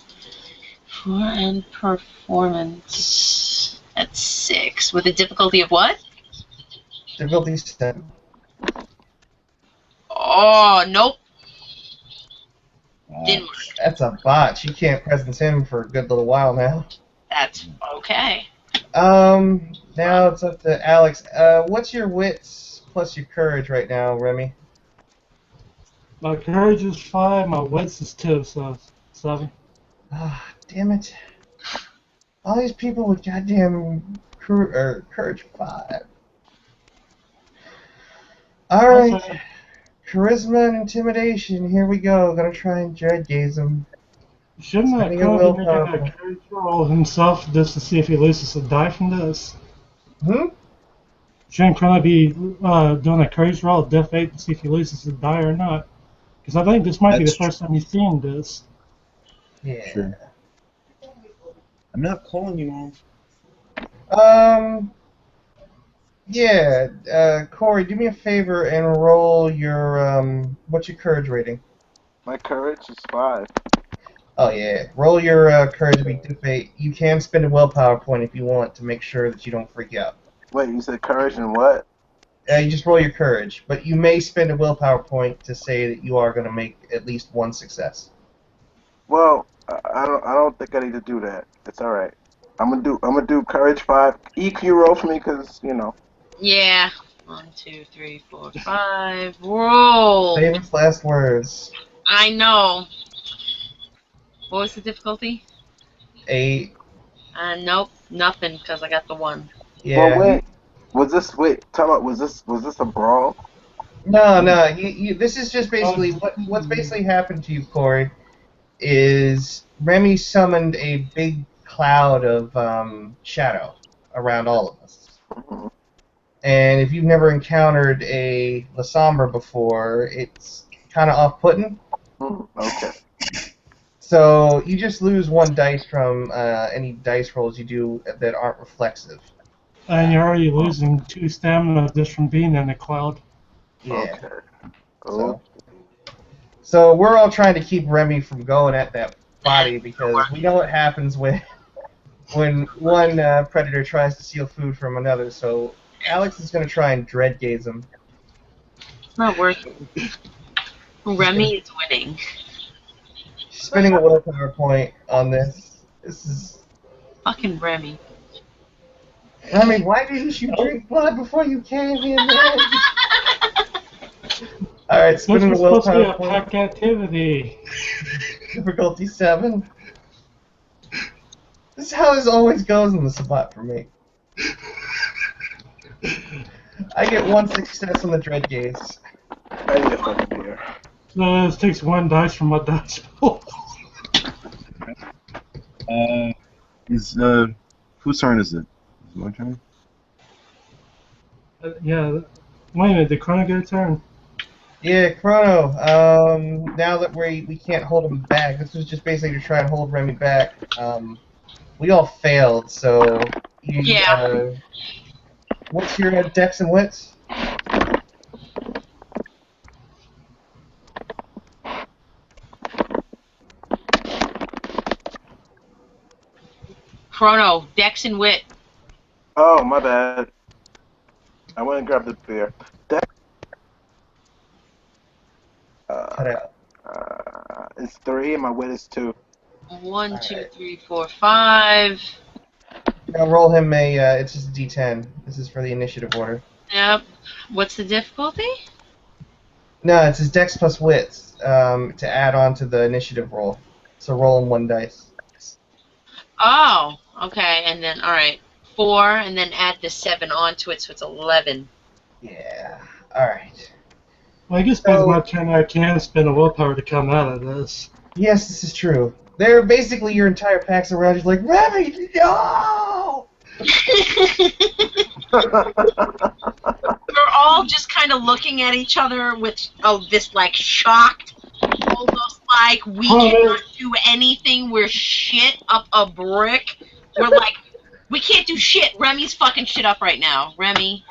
and performance. That's 6. With a difficulty of what?
Difficulty 7.
Oh, nope. Didn't work.
That's a botch. You can't presence him for a good little while now.
That's okay.
Now it's up to Alex. What's your wits plus your courage right now, Remy?
My courage is 5, my wits is 2, so 7.
Ah, damn it. All these people with goddamn courage 5. Alright.
Also,
Charisma and intimidation. Here we go. Gonna try and dread gaze him.
shouldn't that
Spending a
Kobe be making
willpower
a
point.
courage roll himself just to see if he loses a die from this? Shouldn't Chrono be doing a courage roll at Death 8 to see if he loses a die or not? Because I think this might be the
That's
first time he's seeing this.
Yeah.
Sure. I'm not calling you on.
Yeah. Corey, do me a favor and roll your what's your courage rating?
My courage is 5.
Oh yeah. Roll your courage to be debate. You can spend a willpower point if you want to make sure that you don't freak out.
Wait, you said courage and what?
You just roll your courage, but you may spend a willpower point to say that you are going to make at least one success.
Well, I don't think I need to do that. It's all right. I'm gonna do courage 5. E, can you roll for me? Cause you know.
Yeah. 1, 2, 3, 4, 5. Roll.
Famous last words.
I know. What was the difficulty?
8.
Nope, nothing, because I got the 1.
Yeah.
Well, wait. Tell me, was this a brawl?
No. This is just basically what's basically happened to you, Corey. Is Remy summoned a big cloud of shadow around all of us.
Mhm.
And if you've never encountered a La Sombra before, it's kind of off-putting.
Okay.
So you just lose 1 dice from any dice rolls you do that aren't reflexive.
And you're already losing 2 stamina just from being in the cloud.
Yeah.
Okay. Oh.
So we're all trying to keep Remy from going at that body because we know what happens when one predator tries to steal food from another. So Alex is going to try and dread gaze him.
It's not working. Remy is winning.
Spending a willpower point on this. This is
Fucking Remy.
Remy. Why didn't you drink blood before you came in? Man? All right,
This
spending
was
a
supposed to be
willpower
a
point.
pack activity.
Difficulty 7. This is how this always goes in the Sabbat for me. I get 1 success on the dread gaze.
I need a fucking beer.
So this takes 1 dice from my dice pool.
Whose turn is it? Is it my turn?
Yeah. Wait a minute, did Chrono get a turn?
Yeah, Chrono. Now that we can't hold him back, this was just basically to try and hold Remy back. We all failed, so you,
Yeah.
What's your dex and wits?
Chrono, Dex and Wit.
Oh, my bad. I went and grabbed the beer.
Cut out.
It's 3 and my wit is 2.
1, 2, 3, 4, 5.
Now roll him a. It's just a D10. This is for the initiative order.
Yep. What's the difficulty?
No, it's his dex plus wits to add on to the initiative roll. So roll him 1 dice.
Oh, okay. And then, all right, 4, and then add the 7 onto it, so it's 11.
Yeah. All right.
Well, I guess by my turn I can spend a willpower to come out of this.
Yes, this is true. They're basically your entire pack's around you, like Remy, no!
We're all just kind of looking at each other with this like shocked, almost like we cannot do anything. We're shit up a brick. We're like, we can't do shit. Remy's fucking shit up right now. Remy.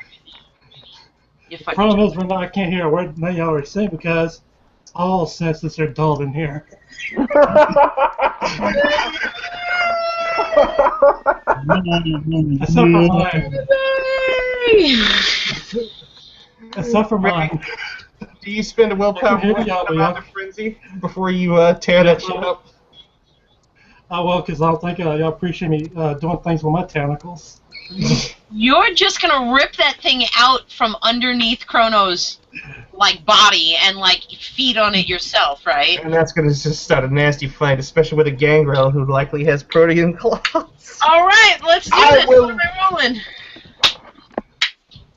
You fight.
Problem is, I can't hear a word that y'all are saying because all senses are dulled in here. Except for mine. Except for mine.
Do you spend a willpower
I can hear
point to
y'all,
come
but
out of frenzy before you tear that shit up?
Oh, well, because I don't think y'all appreciate me doing things with my tentacles.
You're just gonna rip that thing out from underneath Chrono's like body and like feed on it yourself, right?
And that's gonna just start a nasty fight, especially with a Gangrel who likely has protean claws.
All right, let's do
I
this.
will-
What am I rolling?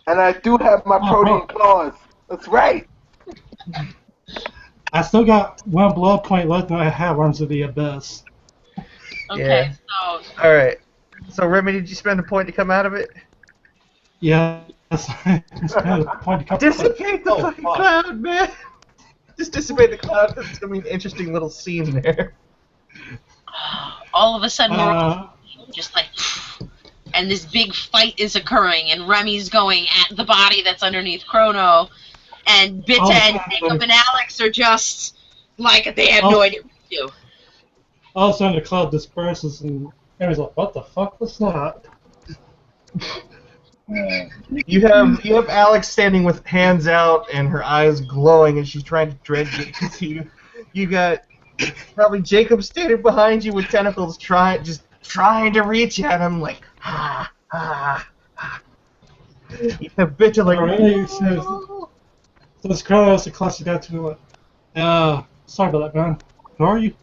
And I do have my protein claws. That's right.
I still got one blood point left and I have Arms of the Abyss.
Okay,
Yeah.
so
Alright. So, Remy, did you spend a point to come out of it?
Yes. It's kind of the point to come
Dissipate the
Oh,
fucking
fuck.
cloud, man! Just dissipate the cloud because it's gonna be an interesting little scene there.
all of a sudden we're
Uh,
just like, and this big fight is occurring, and Remy's going at the body that's underneath Chrono, and Bitta
Oh,
and
fuck.
Jacob and Alex are just like they have no idea what to do.
all of a sudden the cloud disperses and everyone's like, what the fuck was that?
You have Alex standing with hands out and her eyes glowing, and she's trying to drag you to you. You got probably Jacob standing behind you with tentacles, trying to reach at him, like ah ah. ah. You have Bitta like.
Really? So this crowd has the classic guy to it. Sorry about that, man. Who are you?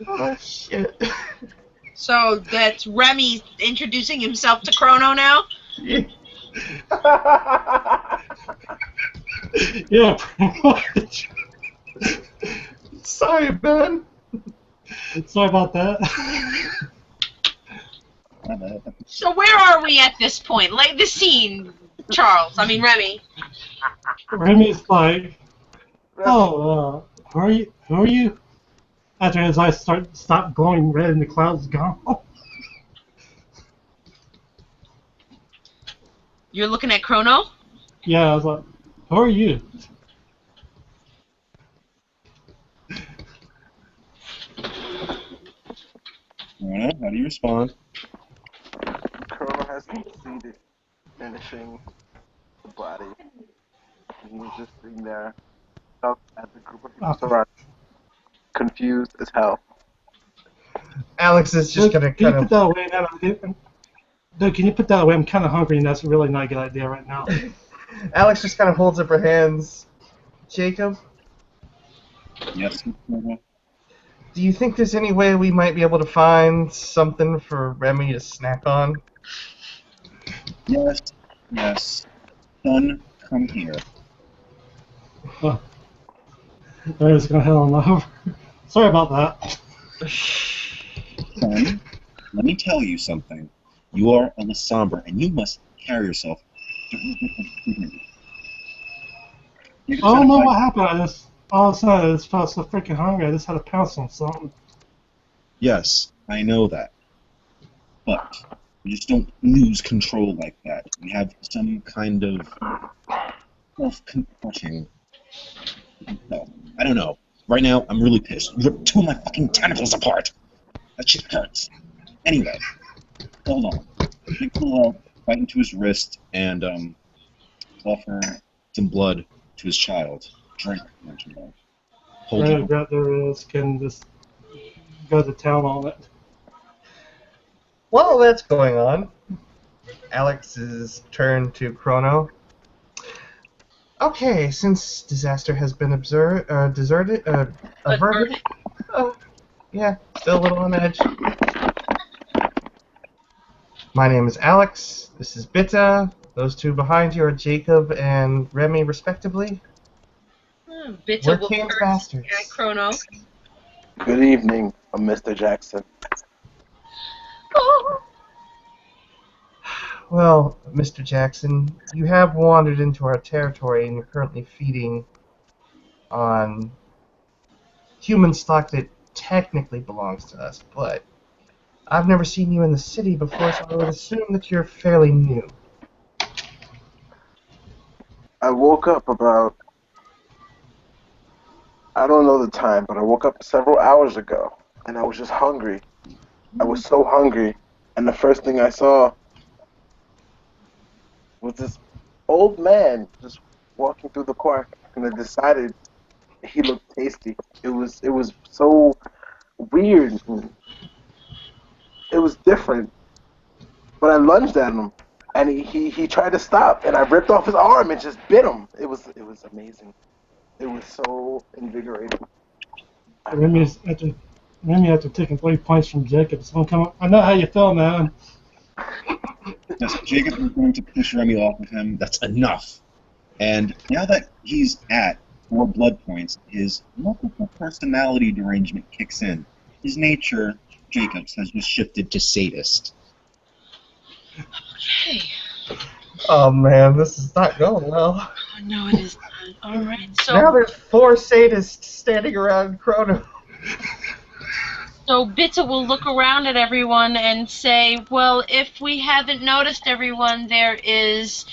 Oh shit.
So that's Remy introducing himself to Chrono now?
Yeah, pretty much.
Sorry, Ben.
Sorry about that.
So where are we at this point? Lay the scene, Remy.
Remy's like, oh, who are you? Who are you? After his eyes stop glowing red and the cloud's gone.
You're looking at Chrono?
Yeah, I was like, who are you?
Alright, how do you respond?
Colonel has succeeded finishing the body. And he's just sitting there up at the group of people surrounding, confused as hell.
Alex is just gonna
Can you
kind
put
of.
that away? Dude, can you put that away? I'm kind of hungry, and that's really not a good idea right now.
Alex just kind of holds up her hands. Jacob,
Yes.
do you think there's any way we might be able to find something for Remy to snack on?
Yes. Yes. Son, come here.
I'm just gonna head on over. Sorry about that.
Son, let me tell you something. You are a Lasombra, and you must carry yourself.
I don't know what happened. All of a sudden, I just felt so freaking hungry. I just had to pounce on something.
Yes, I know that. But you just don't lose control like that. You have some kind of self-confronting. No, I don't know. Right now, I'm really pissed. You ripped two of my fucking tentacles apart. That shit hurts. Anyway, hold on. Big pull out, bite into his wrist, and offer some blood to his child. Drink. Hold
Right,
it.
grab their wrist, can just go to town on it.
While that's going on, Alex's turn to Chrono. Okay, since disaster has been averted. Yeah, still a little on edge. My name is Alex. This is Bitta. Those two behind you are Jacob and Remy, respectively.
Bitta
We're
will
Kane's
curse
bastards.
at Chrono.
Good evening, Mr. Jackson.
Oh.
Well, Mr. Jackson, you have wandered into our territory and you're currently feeding on human stock that technically belongs to us, but I've never seen you in the city before, so I would assume that you're fairly new.
I woke up about, I don't know the time, but I woke up several hours ago, and I was just hungry. I was so hungry, and the first thing I saw was this old man just walking through the park, and I decided he looked tasty. It was so weird. It was different, but I lunged at him, and he tried to stop, and I ripped off his arm and just bit him. It was amazing. It was so invigorating.
Remy after taking 3 points from Jacob. So I know how you feel, man.
Yes, Jacob is going to push Remy off of him. That's enough. And now that he's at 4 blood points, his multiple personality derangement kicks in. His nature, Jacob's, has just shifted to sadist.
Okay.
Oh man, this is not going well.
Oh, no, it is not. All right.
Now
So,
there's 4 sadists standing around Chrono.
so Bitta will look around at everyone and say, well, if we haven't noticed everyone, there is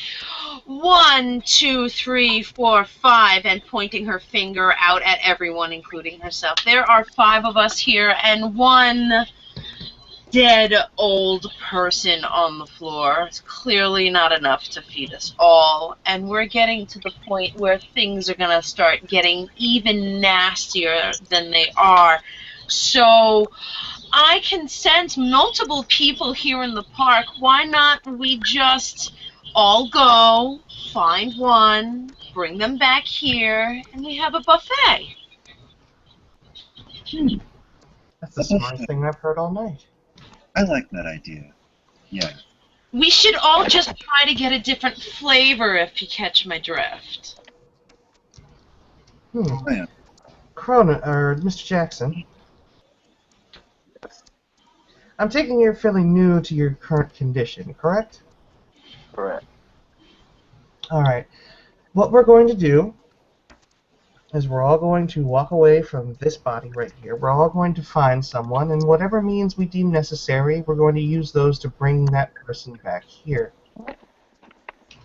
1, 2, 3, 4, 5, and pointing her finger out at everyone, including herself. There are 5 of us here, and 1 dead old person on the floor. It's clearly not enough to feed us all, and we're getting to the point where things are going to start getting even nastier than they are. So I can sense multiple people here in the park. Why not we just all go, find one, bring them back here, and we have a buffet?
That's the smartest thing I've heard all night.
I like that idea. Yeah.
We should all just try to get a different flavor, if you catch my drift.
Hmm.
Yeah.
Chrono, or Mr. Jackson,
Yes,
I'm taking you're fairly new to your current condition, correct?
correct.
Alright. What we're going to do is we're all going to walk away from this body right here. We're all going to find someone, and whatever means we deem necessary, we're going to use those to bring that person back here.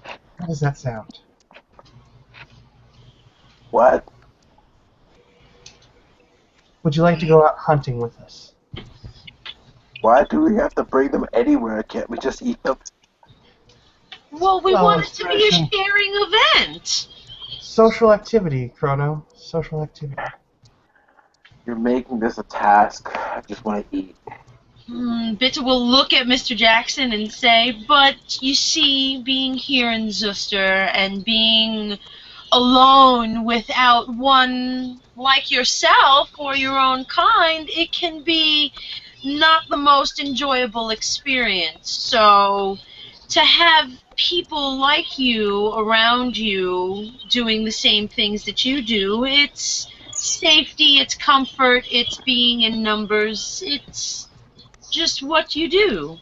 How does that sound?
What?
Would you like to go out hunting with us?
Why do we have to bring them anywhere? Can't we just eat them?
Well, we
Well,
want it to be a
expression.
sharing event.
Social activity, Chrono. Social activity.
You're making this a task. I just want to eat.
Bitta will look at Mr. Jackson and say, but you see, being here in Zuster and being alone without one like yourself or your own kind, it can be not the most enjoyable experience. So to have people like you around you doing the same things that you do, it's safety, it's comfort, it's being in numbers, it's just what you do.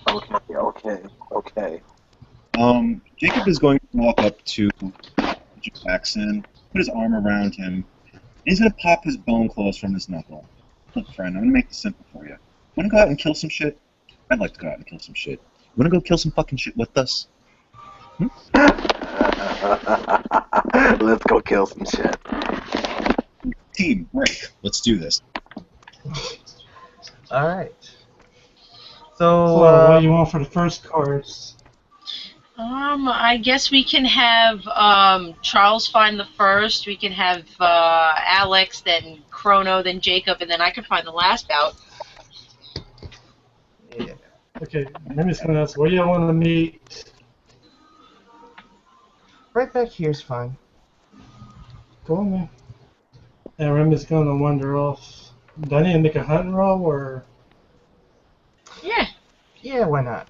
Okay.
Jacob is going to walk up to Jackson, put his arm around him, and he's going to pop his bone claws from his knuckle. Look, friend, I'm going to make this simple for you. Want to go out and kill some shit? I'd like to go out and kill some shit. Want to go kill some fucking shit with us?
Let's go kill some shit.
Team, break. Let's do this.
Alright.
So,
So,
what do you want for the first course?
I guess we can have Charles find the first. We can have Alex, then Chrono, then Jacob, and then I can find the last bout.
yeah.
Okay, Remy's going to ask, where do you want to meet?
Right back here's fine.
Go on there. And Remy's going to wander off. Do I need to make a hunting roll, or?
Yeah.
Yeah, why not?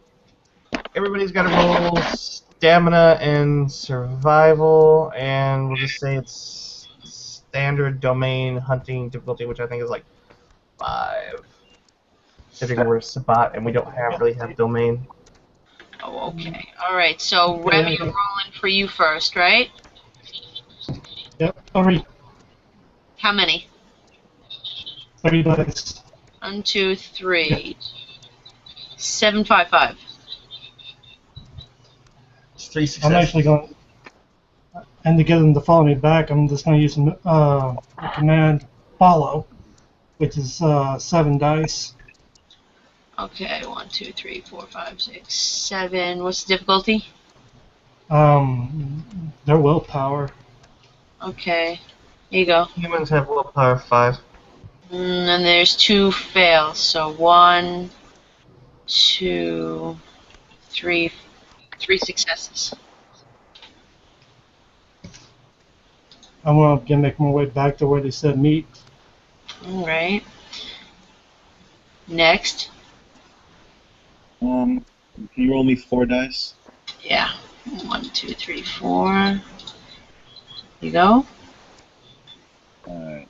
Everybody's got to roll stamina and survival, and we'll just say it's standard domain hunting difficulty, which I think is like 5. Considering we're Sabat and we don't really have domain.
Oh, okay. All right. So Remy,
Okay.
rolling for you first, right?
Yep, 3.
How many?
3 dice.
1, 2, 3. 7, 5, 5.
It's 3
I'm
successes.
actually going, and to get them to follow me back, I'm just going to use the command follow, which is 7 dice.
Okay, 1, 2, 3, 4, 5, 6, 7. What's the difficulty?
Their willpower.
Okay, here you go.
Humans have willpower 5.
And there's 2 fails, so 1, 2, 3, 3 successes.
I'm going to make my way back to where they said meet.
Alright. Next.
Can you roll me 4 dice?
Yeah. 1, 2, 3, 4. Here you go.
Alright.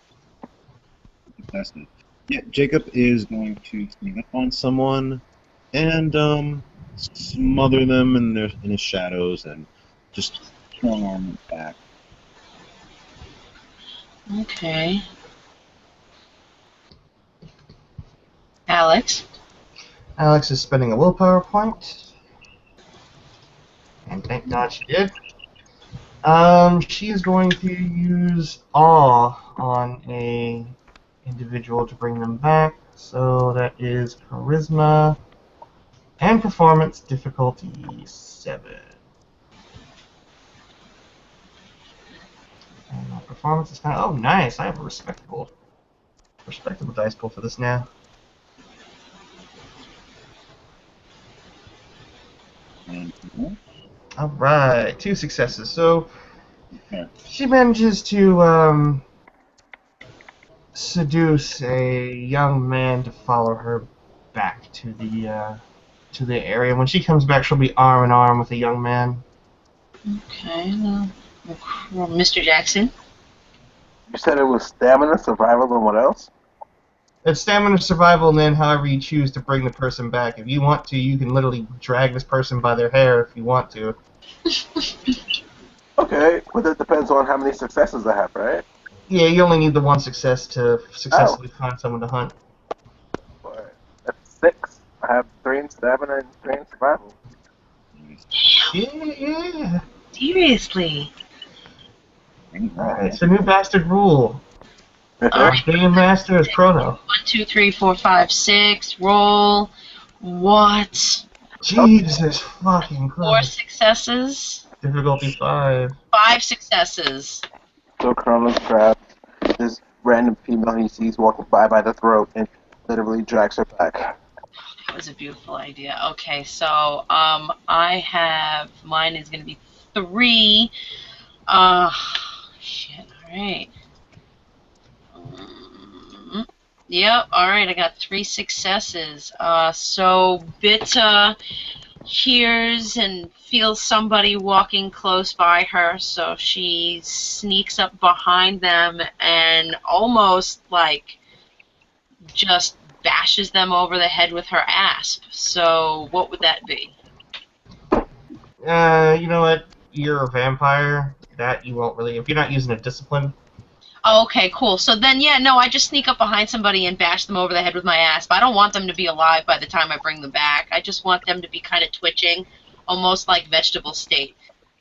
That's good. Yeah, Jacob is going to sneak up on someone and smother them in his shadows and just strong arm them back.
Okay. Alex.
Alex is spending a willpower point. And thank God she did. She is going to use awe on a individual to bring them back. So that is charisma and performance difficulty 7. And my performance is kind of, oh nice, I have a respectable dice pool for this now.
And
Alright, 2 successes. So
yeah.
she manages to seduce a young man to follow her back to the area. When she comes back, she'll be arm in arm with a young man.
Okay. Well, Mr. Jackson.
You said it was stamina, survival, and what else?
It's stamina, survival, and then however you choose to bring the person back. If you want to, you can literally drag this person by their hair if you want to.
Okay, but it depends on how many successes I have, right?
Yeah, you only need the 1 success to successfully find someone to hunt.
But that's 6. I have 3 in stamina and 3 in survival.
Yeah.
Seriously.
Alright, it's a new bastard rule.
Alright.
Game master is Chrono.
1, 2, 3, 4, 5, 6. Roll. What?
Jesus fucking
4
Christ.
successes.
Difficulty 5.
5 successes.
So Kronos grabs this random female he sees walking by the throat and literally drags her back.
That was a beautiful idea. Okay, so I have, mine is gonna be 3. Shit. All right. Yep. All right. I got 3 successes. So Bitta hears and feels somebody walking close by her, so she sneaks up behind them and almost like just bashes them over the head with her asp. So what would that be?
You know what? You're a vampire. That you won't really, if you're not using a discipline.
Oh, okay, cool. So then, yeah, no, I just sneak up behind somebody and bash them over the head with my asp. I don't want them to be alive by the time I bring them back. I just want them to be kind of twitching, almost like vegetable state.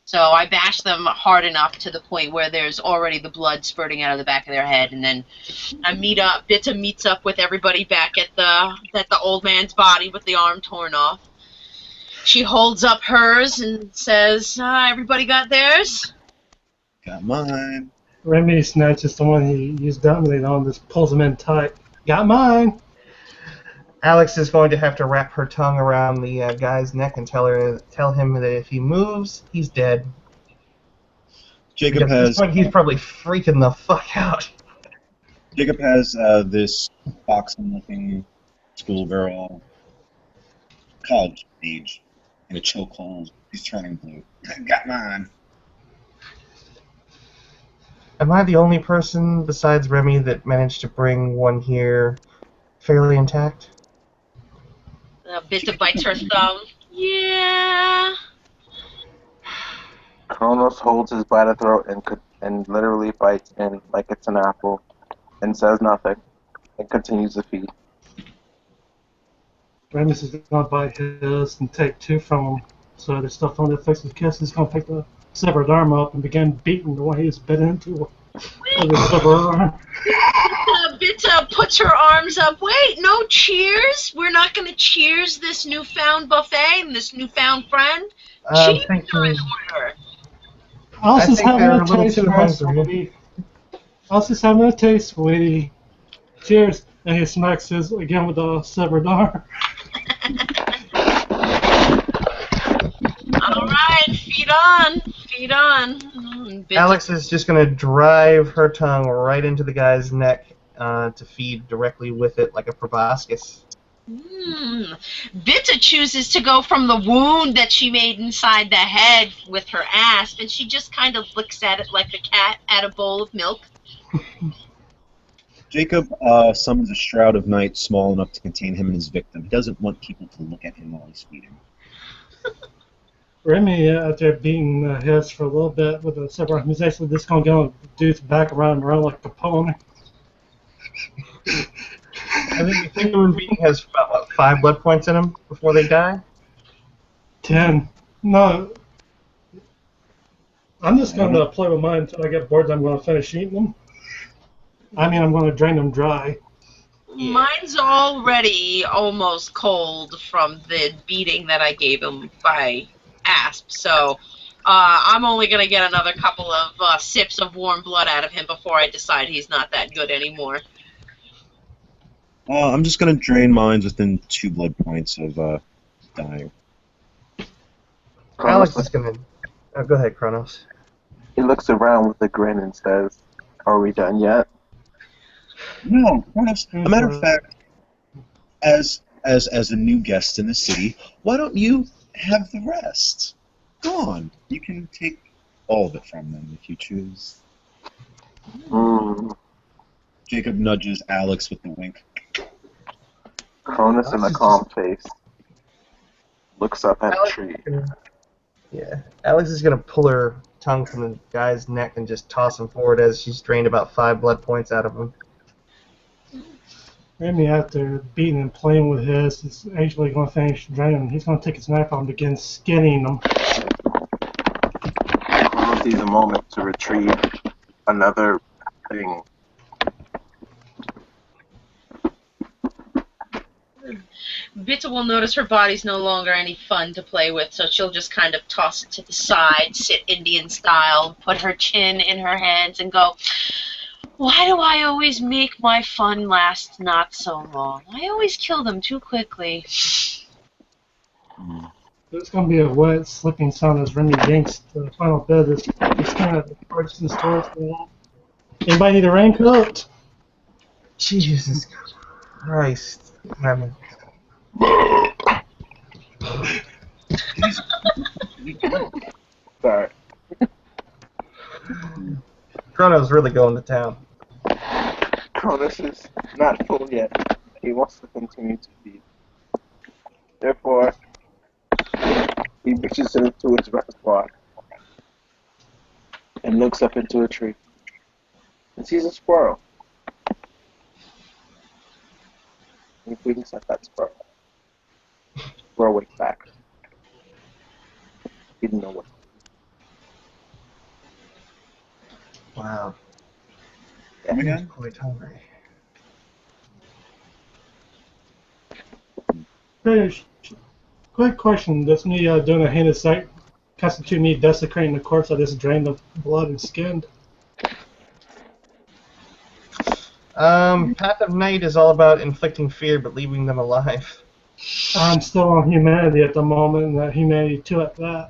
So I bash them hard enough to the point where there's already the blood spurting out of the back of their head, and then I Bitta meets up with everybody back at the old man's body with the arm torn off. She holds up hers and says, everybody got theirs?
Got mine.
Remy snatches the one he used dominate on, just pulls him in tight. Got mine!
Alex is going to have to wrap her tongue around the guy's neck and tell him that if he moves, he's dead.
Jacob
At this
has
point, he's probably freaking the fuck out.
This boxing-looking schoolgirl, college age, in a chokehold. He's turning blue. Got mine.
Am I the only person besides Remy that managed to bring one here fairly intact?
Bitta bites her thumb. Yeah.
Kronos holds his by the throat and literally bites in like it's an apple and says nothing. and continues to feed.
Remus is gonna bite his and take 2 from him. So there's stuff on their faces. Kiss is gonna pick the severed arm up and begin beating the one he was bit into with the severed arm.
Bitta puts her arms up. Wait, no cheers? We're not going to cheers this newfound buffet and this newfound friend?
I'm
Cheers
thinking.
are in order.
Alice is
think
having
they're
a
a little
taste,
too
first,
hungry.
sweetie. Alice is having a taste, sweetie. Cheers. And he smacks his again with the severed arm.
All right, feed on. Feed on. Bitta.
Alex is just going to drive her tongue right into the guy's neck to feed directly with it like a proboscis.
Bitta chooses to go from the wound that she made inside the head with her ass, and she just kind of looks at it like a cat at a bowl of milk.
Jacob summons a shroud of night small enough to contain him and his victim. He doesn't want people to look at him while he's feeding.
Remy, after beating his for a little bit with the severed arm, he's actually just gonna go dude's back around like a pony.
I think the human being has about, what, 5 blood points in him before they die?
10. No. I'm just going to play with mine until I get bored. I'm going to finish eating them. I mean, I'm going to drain them dry.
Mine's already almost cold from the beating that I gave him by Asp, so I'm only going to get another couple of sips of warm blood out of him before I decide he's not that good anymore.
I'm just going to drain mine within 2 blood points of dying.
Alex is going to... Oh, go ahead, Kronos.
He looks around with a grin and says, "Are we done yet?"
No, as a matter of fact, as a new guest in the city, why don't you have the rest? Go on. You can take all of it from them if you choose. Jacob nudges Alex with the wink.
Cronus in a calm face looks up at a tree.
Yeah, Alex is going to pull her tongue from the guy's neck and just toss him forward as she's drained about 5 blood points out of him.
Remy, after beating and playing with his, is actually going to finish draining him. He's going to take his knife out and begin skinning them.
Cronus sees a moment to retrieve another thing.
Bitta will notice her body's no longer any fun to play with, so she'll just kind of toss it to the side, sit Indian style, put her chin in her hands, and go, "Why do I always make my fun last not so long? I always kill them too quickly."
There's going to be a wet, slipping sound as Remy yanks the final bit. It's kind of Ferguson's towards the wall. Anybody need a raincoat?
Jesus Christ. Lemon.
Sorry.
Chrono's really going to town.
Cronus is not full yet. He wants to continue to feed. Therefore, he reaches into his repertoire and looks up into a tree and sees a squirrel. He winks at that squirrel. Squirrel winks back. He didn't know what.
Wow.
Yeah.
I'm quite hungry.
Quick question. Does me doing a heinous act constitute me desecrating the corpse I just drained of blood and skinned?
Path of Night is all about inflicting fear but leaving them alive.
I'm still on humanity at the moment, and that humanity 2 at that.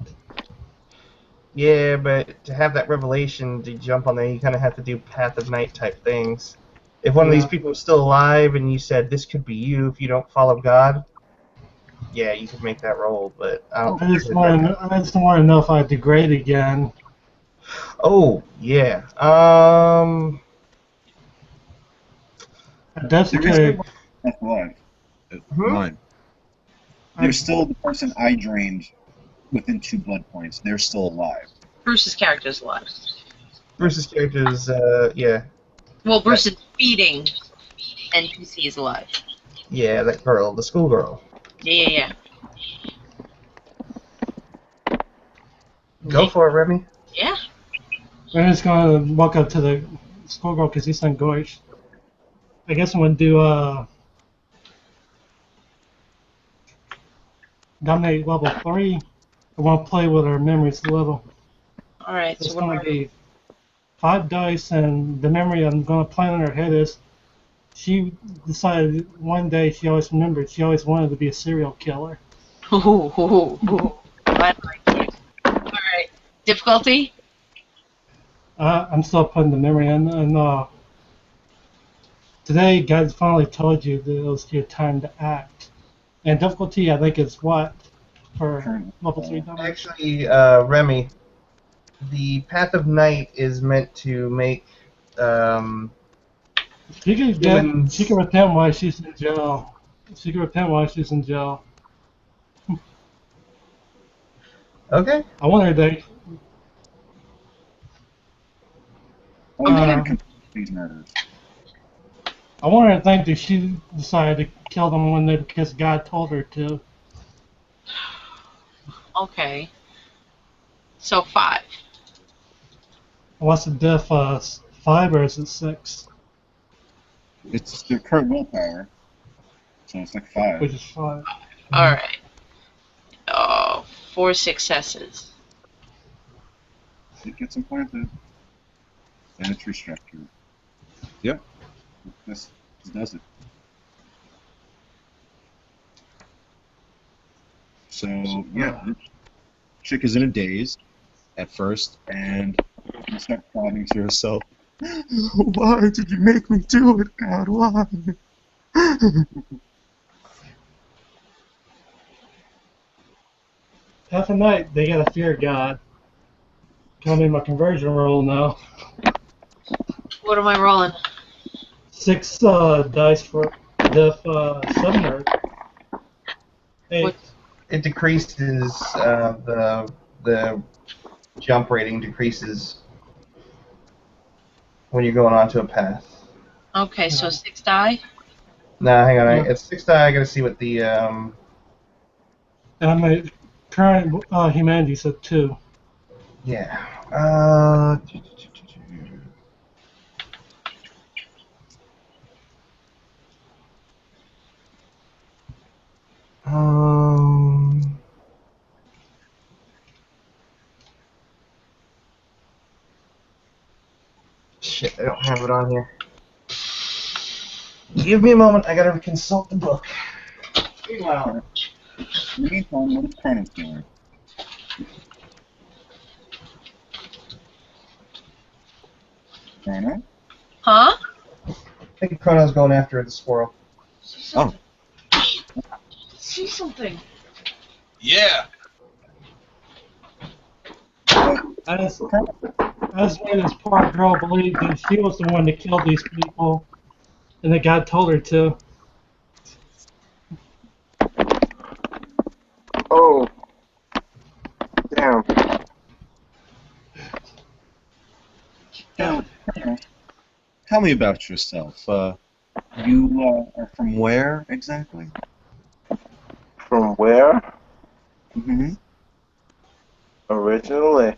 Yeah, but to have that revelation to jump on there, you kind of have to do Path of Night type things. If one of these people is still alive and you said this could be you if you don't follow God, yeah, you could make that roll, but I don't
I just want to know if I degrade again.
Oh, yeah.
Desecrate.
That's alive.
Hmm?
Mine. There's still the person I drained within 2 blood points. They're still alive.
Bruce's character's alive.
Bruce's character is, yeah.
Well, Bruce is feeding. NPC is alive.
Yeah, that girl, the schoolgirl.
Yeah.
Go for it, Remy.
Yeah.
We're just gonna walk up to the schoolgirl because he's on Goish. I guess I'm gonna do dominate level 3. I want to play with her memories level.
All right.
So it's
So what
gonna
do I?
be 5 dice, and the memory I'm gonna plant in her head is she decided one day she always remembered she always wanted to be a serial killer.
Ooh. I like it. All right. Difficulty?
I'm still putting the memory in, and today God finally told you that it was your time to act. And difficulty, I think, is what for level 3 dominate?
Actually, Remy, the Path of Night is meant to make
She could
humans.
she could repent while she's in jail. She could repent while she's in jail.
Okay.
I want her to.
These murders.
I want her to think that she decided to kill them because God told her to.
Okay. So 5.
What's the diff? 5 or is it 6?
It's their current willpower, so it's like 5.
Which is 5.
All right. Oh, 4 successes.
It gets implanted. And it's restructured. Yep. This does it. So, yeah, this chick is in a daze at first, and she starts sobbing to herself. Why did you make me do it, God? Why?
Half a night, they gotta fear God. Counting my conversion roll now.
What am I rolling?
6 dice for diff 7 or 8.
What?
It decreases the jump rating decreases when you're going onto a path.
Okay, so 6 die.
Nah, hang on.
Yeah.
It's 6 die. I gotta see what the
And my current humanity said 2.
yeah. Shit, I don't have it on here. Give me a moment. I gotta consult the book. Meanwhile,
Meantime, what is Chronos doing? Chrono?
Huh?
I think Chrono's going after the squirrel.
Oh.
See something.
Yeah.
As made this poor girl believe that she was the one that killed these people, and that God told her to.
Oh. Damn.
So, tell me about yourself. You are from where exactly?
From where?
Mm-hmm.
Originally?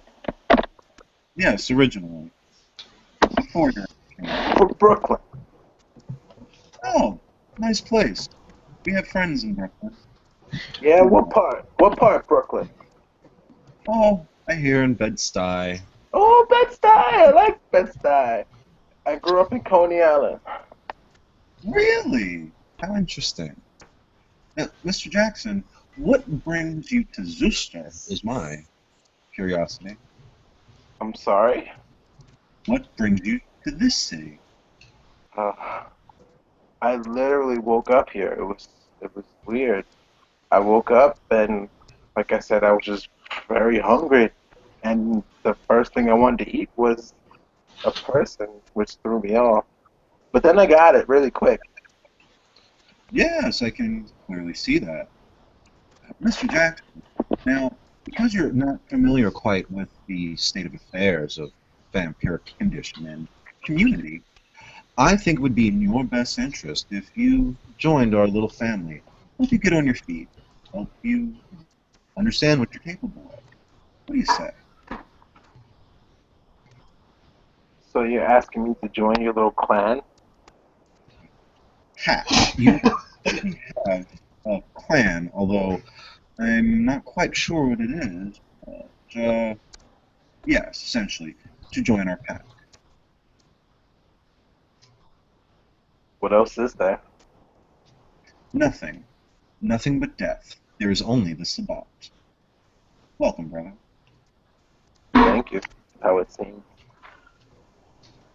Yes, originally. Before your
From Brooklyn.
Oh, nice place. We have friends in Brooklyn.
Yeah, what part? What part, Brooklyn?
Oh, I hear in Bed-Stuy.
Oh, Bed-Stuy! I like Bed-Stuy. I grew up in Coney Island.
Really? How interesting. Now, Mr. Jackson, what brings you to Zooster is my curiosity.
I'm sorry?
What brings you to this city?
I literally woke up here. It was weird. I woke up and, like I said, I was just very hungry, and the first thing I wanted to eat was a person, which threw me off. But then I got it really quick.
Yes, I can clearly see that. Mr. Jackson, now, because you're not familiar quite with the state of affairs of vampiric condition and community, I think it would be in your best interest if you joined our little family. Help you get on your feet. Help you understand what you're capable of. What do you say?
So you're asking me to join your little clan?
Hatch, you already have a clan, although I'm not quite sure what it is. Yes, essentially, to join our pack.
What else is there?
Nothing. Nothing but death. There is only the Sabbat. Welcome, brother.
Thank you. How it seems.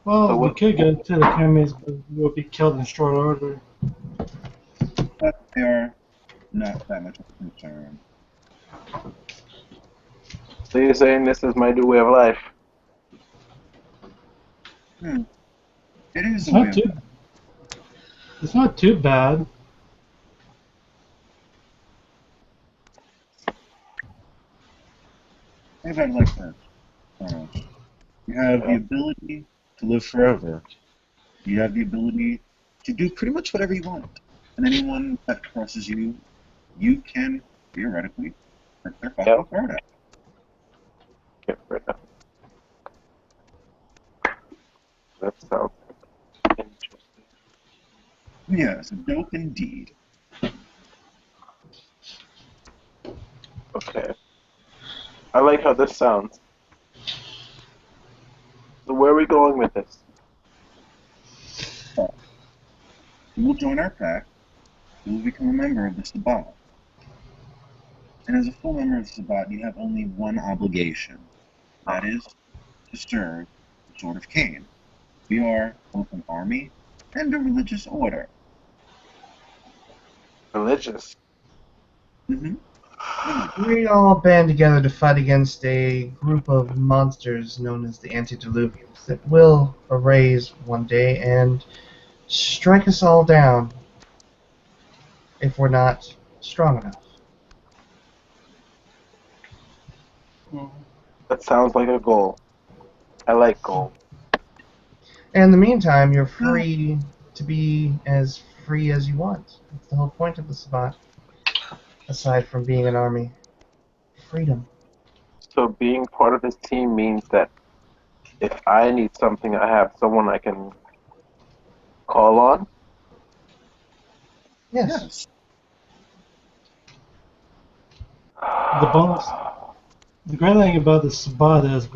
Well,
So
we
what-
could go to the Khmers, but we'll be killed in short order.
But they are not that much of a concern.
So you're saying this is my new way of life?
It is
It's
a way
not
of
too. It's not too bad.
Think about it like this. You have the ability to live forever. You have the ability to do pretty much whatever you want. And anyone that crosses you, you can theoretically hurt their fucking throat out.
Get rid of. That sounds interesting.
Yes, dope indeed.
Okay. I like how this sounds. So where are we going with this?
You will join our pack. You will become a member of the Sabbat. And as a full member of the Sabbat, you have only one obligation. That is to serve the Sword of Cain. We are both an army and a religious order.
Religious.
Mm-hmm.
We all band together to fight against a group of monsters known as the Antediluvians that will arise one day and strike us all down if we're not strong enough.
That sounds like a goal. I like goals.
And in the meantime, you're free to be as free as you want. That's the whole point of the Sabbat, aside from being an army. Freedom.
So being part of this team means that if I need something, I have someone I can call on.
Yes.
The bonus. The great thing about the Sabbat is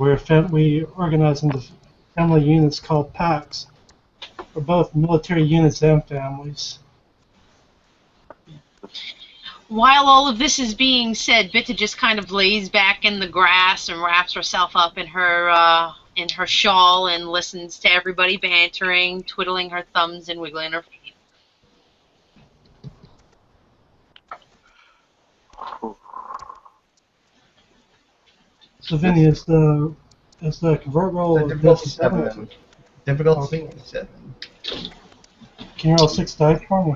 we organize into family units called packs. For both military units and families.
While all of this is being said, Bitta just kind of lays back in the grass and wraps herself up in her shawl and listens to everybody bantering, twiddling her thumbs and wiggling her feet.
So Vinny, is the convert roll
The difficulty 7. Difficulty 7.
Can you roll 6 dice for me?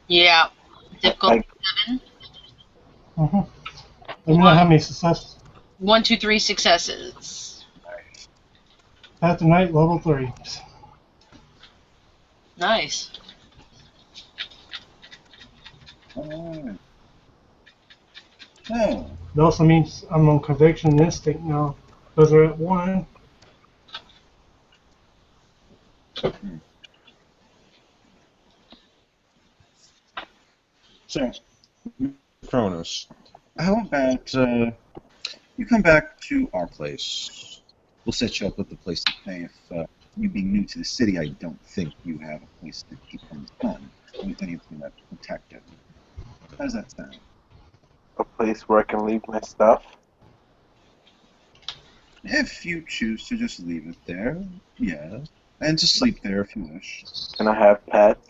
Yeah. Difficult 7.
Mm-hmm. Let me know how many successes.
1, 2, 3 successes.
Path to Night, level 3.
Nice.
Alright. So,
It also means I'm on Conviction and Instinct now. Those are at 1.
So, Kronos, how about you come back to our place? We'll set you up with a place to stay. If you being new to the city, I don't think you have a place to keep from the sun with anything that's protected. How does that sound?
A place where I can leave my stuff.
If you choose to just leave it there, yes. And to sleep there if you wish.
Can I have pets?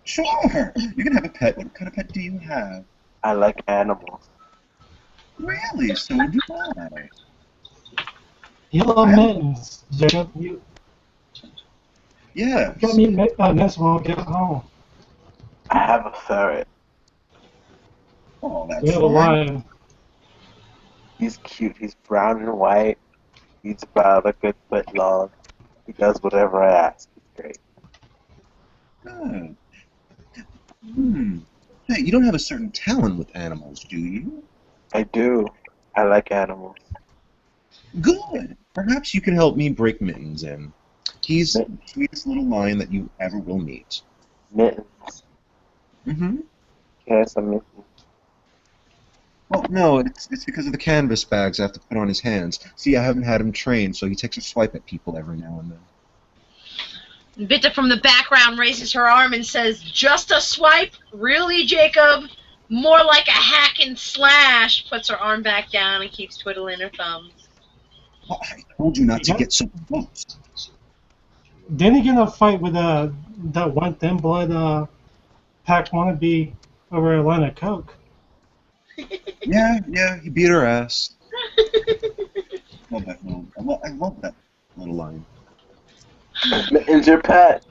Sure! You can have a pet. What kind of pet do you have?
I like animals.
Really? So do I.
You love mittens, Jacob. You
Yes.
got me mittens when I get home.
I have a ferret.
Oh, that's
We have a
fine.
lion.
He's cute. He's brown and white. He's about a good foot long. He does whatever I ask. He's great.
Good. Hey, you don't have a certain talent with animals, do you?
I do. I like animals.
Good. Perhaps you can help me break Mittens in. He's the
Mittens.
sweetest little lion that you ever will meet.
Mittens.
Mm-hmm.
Can I have some mittens?
Well, no, it's because of the canvas bags I have to put on his hands. See, I haven't had him trained, so he takes a swipe at people every now and then.
Bitta from the background raises her arm and says, "Just a swipe? Really, Jacob? More like a hack and slash." Puts her arm back down and keeps twiddling her thumbs.
Well, I told you not to get so close.
Didn't he get in a fight with that one thin blood pack wannabe over a line of coke?
Yeah, he beat her ass. I love that little lion.
Mittens, your pet.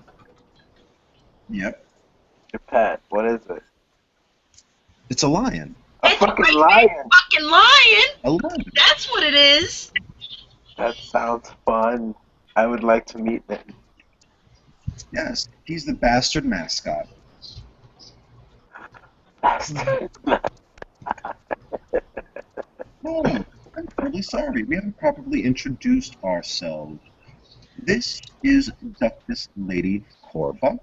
Yep.
Your pet. What is it?
It's a lion.
A
It's
fucking
my
lion.
big fucking lion!
A lion.
That's what it is!
That sounds fun. I would like to meet them.
Yes, he's the bastard mascot. Oh, I'm really sorry. We haven't properly introduced ourselves. This is Duchess Lady Corva.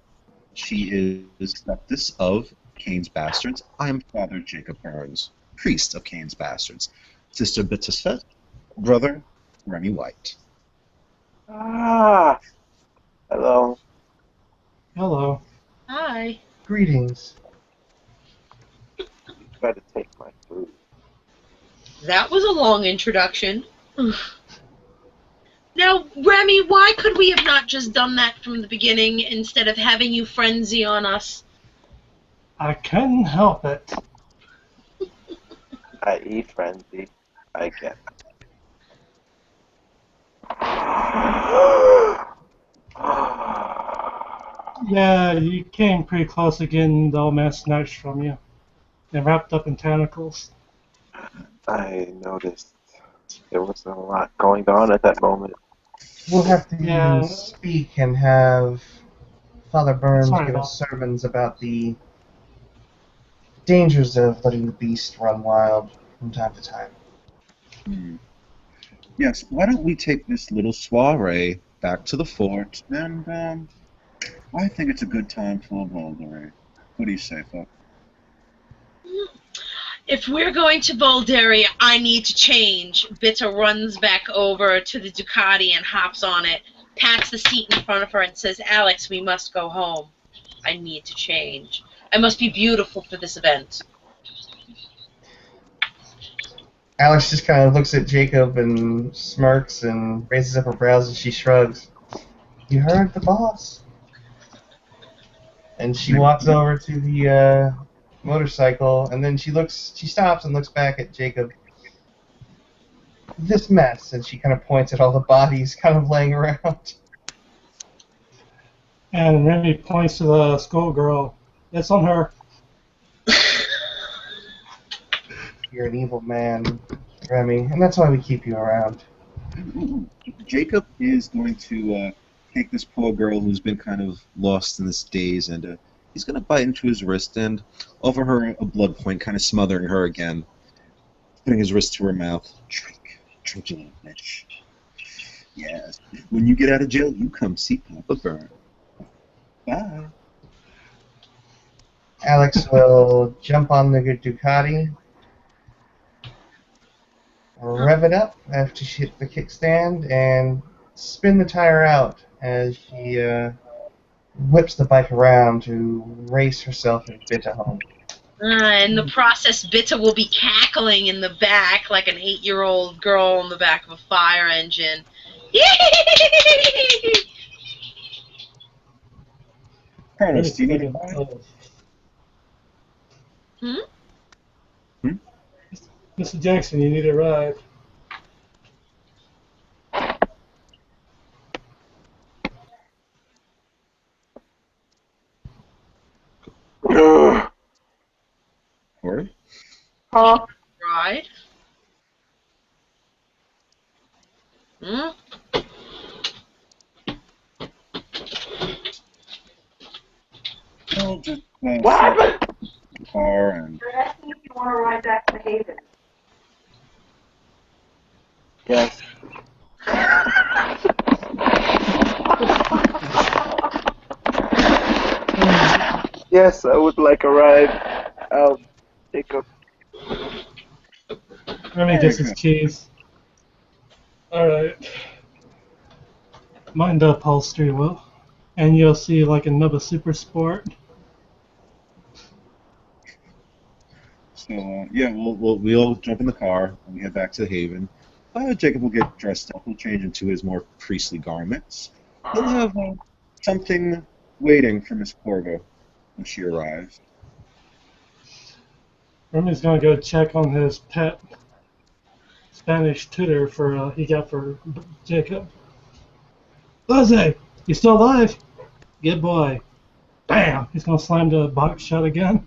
She is Duchess of Cain's Bastards. I am Father Jacob Burns, priest of Cain's Bastards. Sister Bittisfet, brother Remy White.
Ah. Hello.
Hello.
Hi.
Greetings.
Try to take my food.
That was a long introduction. Now, Remy, why could we have not just done that from the beginning instead of having you frenzy on us?
I couldn't help it.
I eat frenzy. I get.
Yeah, you came pretty close to getting the old man snatched from you and wrapped up in tentacles.
I noticed there was a lot going on at that moment.
We'll have to
Yeah.
speak and have Father Burns
Sorry
give
about-
us sermons about the dangers of letting the beast run wild from time to time.
Yes, why don't we take this little soiree back to the fort, and I think it's a good time for a Voldery. What do you say, Fuck?
If we're going to Boldary, I need to change. Bitta runs back over to the Ducati and hops on it, pats the seat in front of her and says, "Alex, we must go home. I need to change. I must be beautiful for this event."
Alex just kind of looks at Jacob and smirks and raises up her brows as she shrugs. You heard the boss. And she walks over to the motorcycle, and then she stops and looks back at Jacob. This mess, and she kind of points at all the bodies kind of laying around.
And Remy points to the schoolgirl. It's on her.
You're an evil man, Remy, and that's why we keep you around.
Jacob is going to take this poor girl who's been kind of lost in this daze, and he's going to bite into his wrist and offer her a blood point, kind of smothering her again, putting his wrist to her mouth. Drink, you little bitch. Yes, when you get out of jail, you come see Papa Burn. Bye.
Alex will jump on the Ducati, rev it up after she hits the kickstand, and spin the tire out as she whips the bike around to race herself and Bitta home.
In the process, Bitta will be cackling in the back like an 8-year-old girl in the back of a fire engine.
Carlos, do you need a ride?
Mr. Jackson, you need a ride.
Corey?
Huh?
Right? Hmm?
we'll just
What happened?
the car and
You're asking if you want to ride back to Haven.
Yes. Yes, I would like a ride. Jacob.
Remy gets his keys. Alright. Mind the upholstery, Will. And you'll see like another Super Sport.
so yeah, we'll jump in the car and we head back to the Haven. Jacob will get dressed up. He'll change into his more priestly garments. He'll have something waiting for Miss Corvo when she arrives.
Remy's gonna go check on his pet Spanish tutor for he got for Jacob. Jose, you still alive? Good boy. Bam! He's gonna slam the box shut again.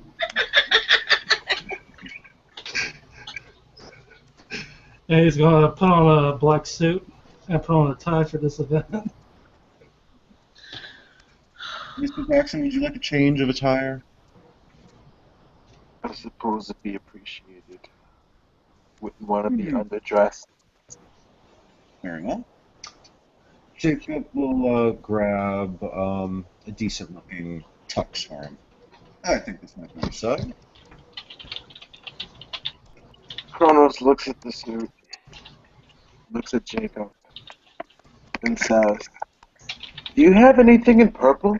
And he's gonna put on a black suit and put on a tie for this event.
Mr. Jackson, would you like a change of attire?
I suppose it'd be appreciated. Wouldn't want to be underdressed.
Very well. Jacob will grab a decent-looking tux for him. I think this might be your side.
Kronos looks at the suit, looks at Jacob, and says, "Do you have anything in purple?"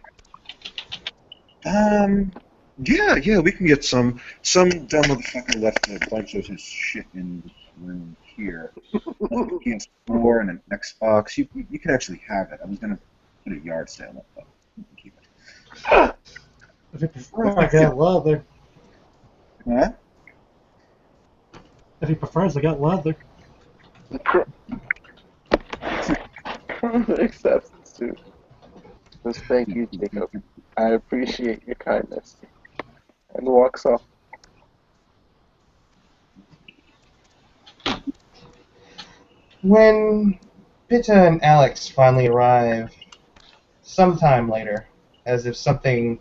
Yeah, we can get some. Some dumb motherfucker left a bunch of his shit in this room here. Like a PS4 and an Xbox. You can actually have it. I was gonna put a yard sale up, but you can keep it.
If he prefers, I got leather.
Huh?
If he prefers, I got leather.
Kronos accepts the suit. Says, "Thank you, Jacob. I appreciate your kindness." And walks off.
When Pitta and Alex finally arrive, sometime later, as if something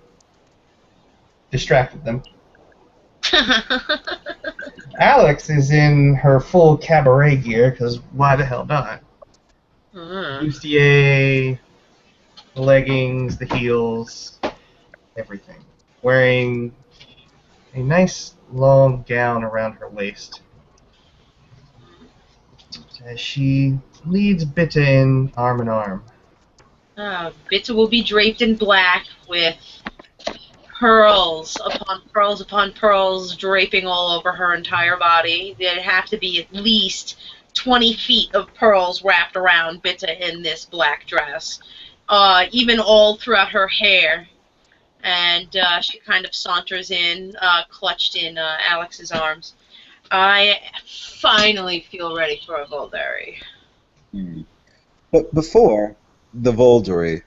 distracted them, Alex is in her full cabaret gear, because why the hell not? Bustier, the leggings, the heels, everything. Wearing a nice long gown around her waist. As she leads Bitta in arm in arm.
Bitta will be draped in black with pearls upon pearls draping all over her entire body. There'd have to be at least 20 feet of pearls wrapped around Bitta in this black dress, even all throughout her hair. And she kind of saunters in, clutched in Alex's arms. I finally feel ready for a Volderi.
But before the Volderi,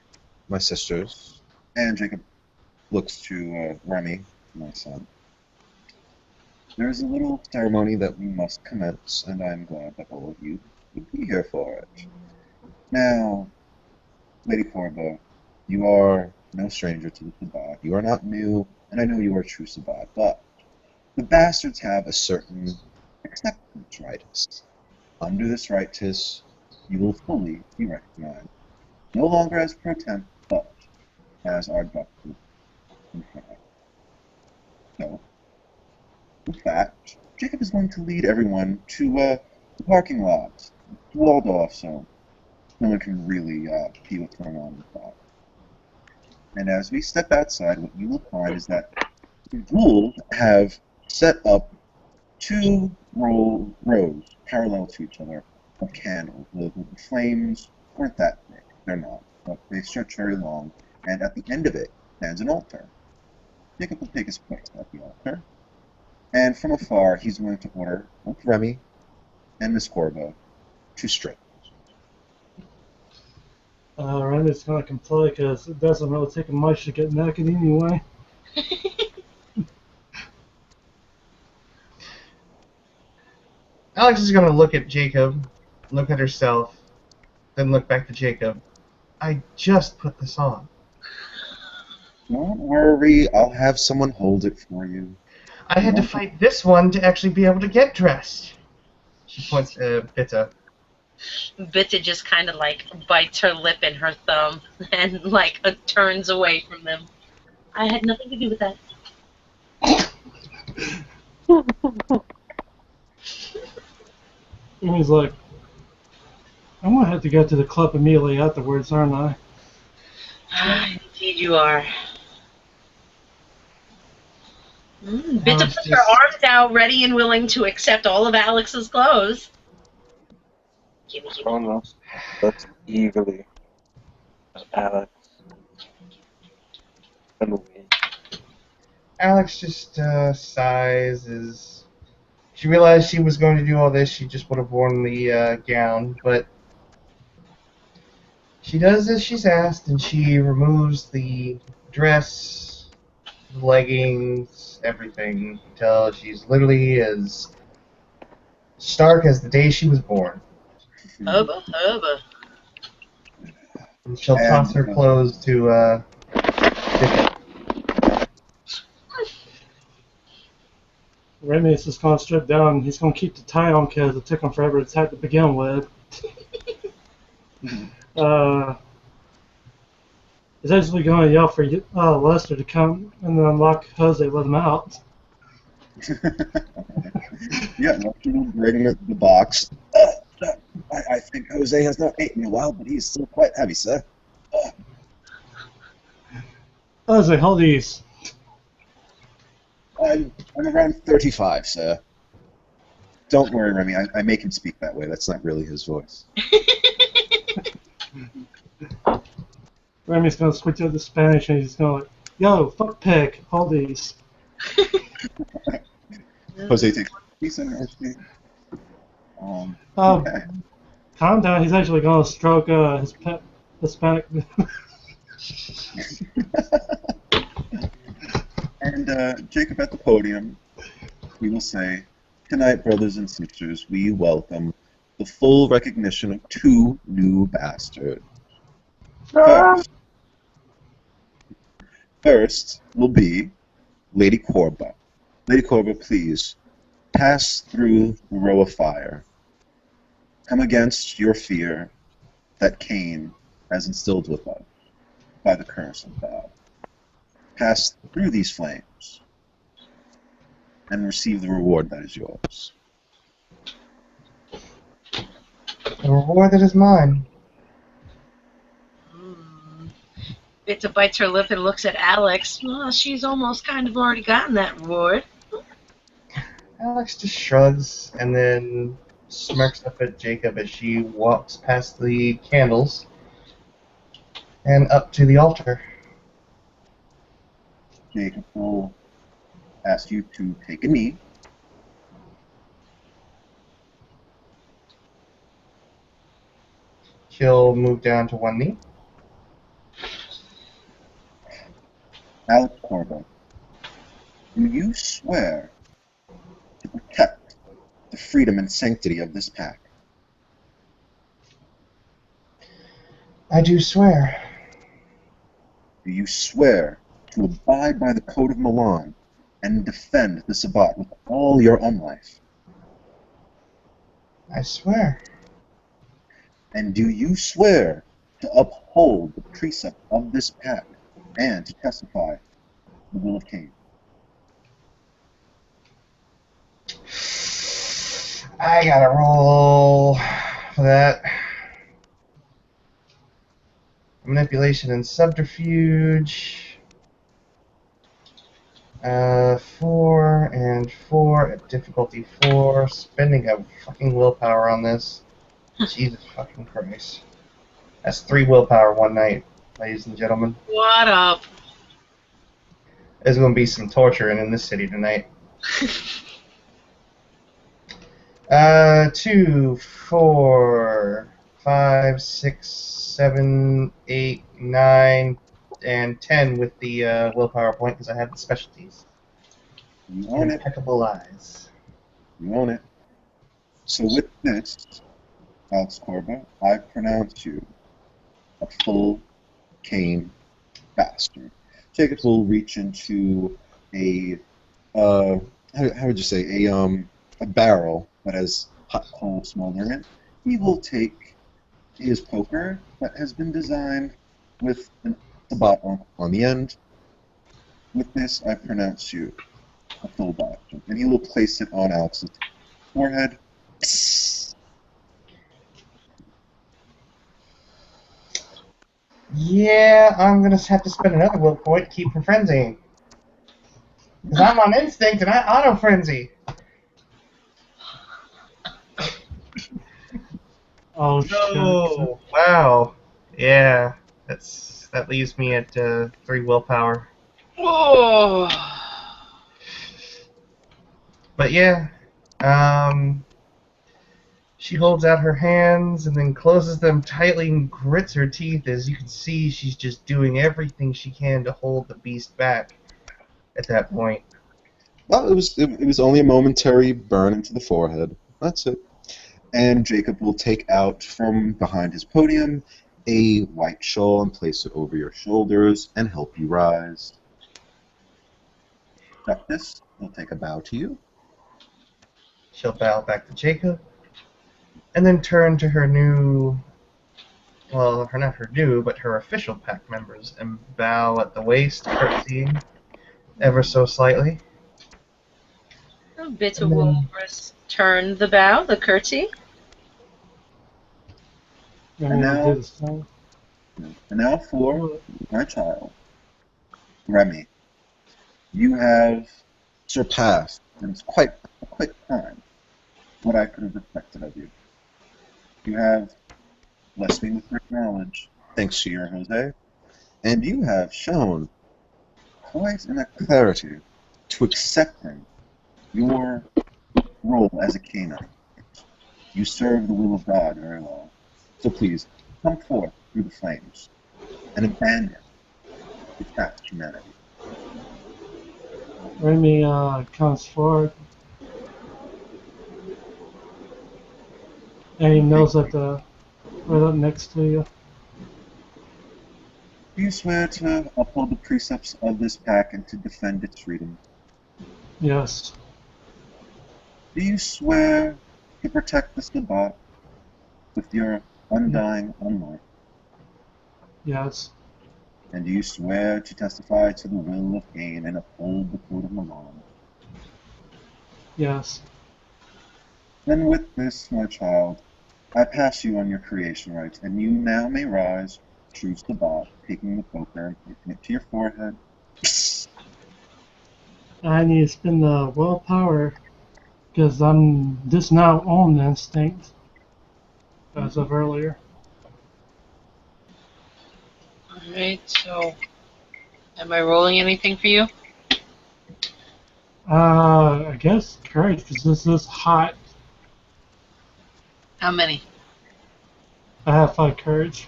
my sisters, and Jacob looks to Remy, my son, there's a little ceremony that we must commence, and I'm glad that all of you would be here for it. Now, Lady Corvo, you are no stranger to the Sabbat. You are not new, and I know you are true Sabbat, but the bastards have a certain acceptance ritus. Under this ritus, you will fully be recognized, no longer as pro temp, but as our doctor in fact. So, with that, Jacob is going to lead everyone to the parking lot, walled off, so no one can really see what's going on with that. And as we step outside, what you will find is that the ghouls have set up two rows parallel to each other of candles. The flames aren't that big, they're not, but they stretch very long, and at the end of it stands an altar. Jacob will take his place at the altar, and from afar he's going to order both Remy and Miss Corvo to strip.
Remy's gonna comply because it doesn't really take much to get naked anyway.
Alex is going to look at Jacob, look at herself, then look back to Jacob. I just put this on.
Don't worry, I'll have someone hold it for you.
I had to fight this one to actually be able to get dressed. She points to Bitta.
Bitta just kind of like bites her lip and her thumb and like turns away from them. I had nothing to do with that.
And he's like, I'm gonna have to go to the club immediately afterwards, aren't I?
Indeed you are. Bitta
Alex
puts her
just-
arms out, ready and willing to accept all of Alex's clothes. Gimme.
Oh no. That's eagerly. Alex. And we.
Alex just sighs as she realized she was going to do all this. She just would have worn the gown, but she does as she's asked, and she removes the dress, the leggings, everything, until she's literally as stark as the day she was born.
Hubba, hubba.
And she'll toss her clothes to Bitta.
Remy is just gonna strip down. He's gonna keep the tie on because it took him forever to tie to begin with. He's actually gonna yell for Lester to come and then unlock Jose, let him out.
Yeah, bring the box. I think Jose has not eaten in a while, but he's still quite heavy, sir.
Jose, hold these.
I'm around 35, sir. Don't worry, Remy. I make him speak that way. That's not really his voice.
Remy's gonna switch over to Spanish and he's gonna like, yo, fuck pig, hold these.
Jose takes a piece of it. Okay.
Calm down, he's actually gonna stroke his pet Hispanic.
And Jacob at the podium, we will say, tonight, brothers and sisters, we welcome the full recognition of two new bastards. First will be Lady Corba. Lady Corba, please, pass through the row of fire. Come against your fear that Cain has instilled with us by the curse of God. Pass through these flames and receive the reward that is yours.
The reward that is mine.
Bitta bites her lip and looks at Alex. Well, she's almost kind of already gotten that reward.
Alex just shrugs and then smirks up at Jacob as she walks past the candles and up to the altar.
Jacob will ask you to take a knee.
She'll move down to one knee.
Alex Corba, do you swear to protect the freedom and sanctity of this pack?
I do swear.
Do you swear to abide by the Code of Milan and defend the Sabbat with all your own life?
I swear.
And do you swear to uphold the precept of this pact and to testify the will of Cain?
I gotta roll for that. Manipulation and subterfuge. 4 and 4 at difficulty 4. Spending a fucking willpower on this. Jesus fucking Christ. That's 3 willpower one night, ladies and gentlemen.
What up?
There's gonna be some torturing in this city tonight. 2, 4, 5, 6, 7, 8, 9, and 10 with the willpower point because I have the specialties.
You own it.
Impeccable eyes.
You own it. So with this, Alex Corba, I pronounce you a full Cain bastard. Jacob will reach into a how would you say a barrel that has hot coal smoldering in it. He will take his poker that has been designed with a bot on the end. With this, I pronounce you a full bot, and he will place it on Alex's forehead.
Yeah, I'm gonna have to spend another will point to keep from frenzying. Because I'm on instinct and I auto frenzy.
Oh, shit.
Oh, wow. Yeah, that leaves me at 3 willpower.
Oh.
But yeah, she holds out her hands and then closes them tightly and grits her teeth. As you can see, she's just doing everything she can to hold the beast back at that point.
Well, it was only a momentary burn into the forehead. That's it. And Jacob will take out from behind his podium a white shawl and place it over your shoulders and help you rise. Duchess will take a bow to you.
She'll bow back to Jacob, and then turn to her new, well, not her new, but her official pack members, and bow at the waist, curtsying ever so slightly.
Bitter will return the bow, the curtsy.
And now for my child, Remy. You have surpassed, and it's quite a quick time, what I could have expected of you. You have blessed me with great knowledge, thanks to your Jose, and you have shown quite an clarity to accepting your role as a canine. You serve the will of God very well. So please, come forth through the flames and abandon detached humanity.
Remy comes forward. And he knows that right up next to you.
Do you swear to uphold the precepts of this pack and to defend its freedom?
Yes.
Do you swear to protect the Sabbat with your undying unlight?
Yes.
And do you swear to testify to the will of Cain and uphold the code of Milan?
Yes.
Then with this, my child, I pass you on your creation rights, and you now may rise, true Sabbat, taking the poker and placing it to your forehead.
I need to spend the willpower because I'm just now on instinct as of earlier.
Alright, so am I rolling anything for you?
I guess courage because this is hot.
How many?
I have 5 courage.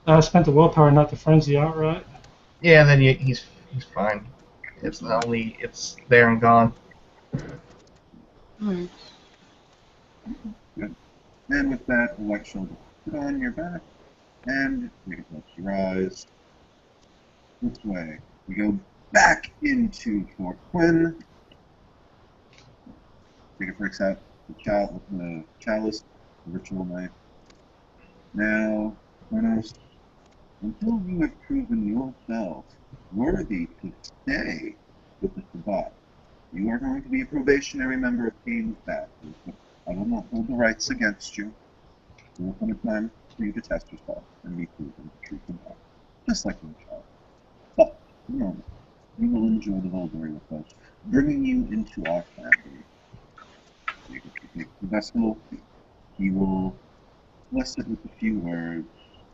I spent the willpower not to frenzy outright.
Yeah, then he's fine. It's there and gone.
Hmm.
Good. And with that, the white shoulder put on your back, and you can let you rise. This way. We go back into Fort Quinn. Jacob breaks out the chalice, the ritual knife. Now, Kronos, until you have proven yourself worthy to stay with the Sabbat, you are going to be a probationary member of Cain's Path. I will not hold the rights against you. There will come a time for you to test yourself and be proven the truth of that, just like your child. But, for the moment, you will enjoy the Voldori with us, bringing you into our family. You can take the vessel, he will bless it with a few words,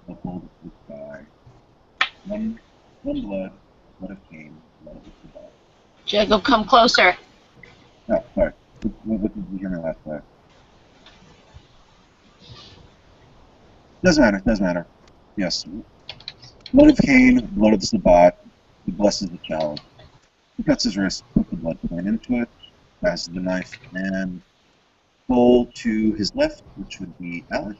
uphold it to the sky. One blood, blood of Cain, blood of the Sabbat.
Jacob, come closer.
No, sorry. What did you hear me last time? Doesn't matter. Yes. Blood of Cain, blood of the Sabbat. He blesses the child. He cuts his wrist, puts the blood point into it, passes the knife, and pull to his left, which would be Alex.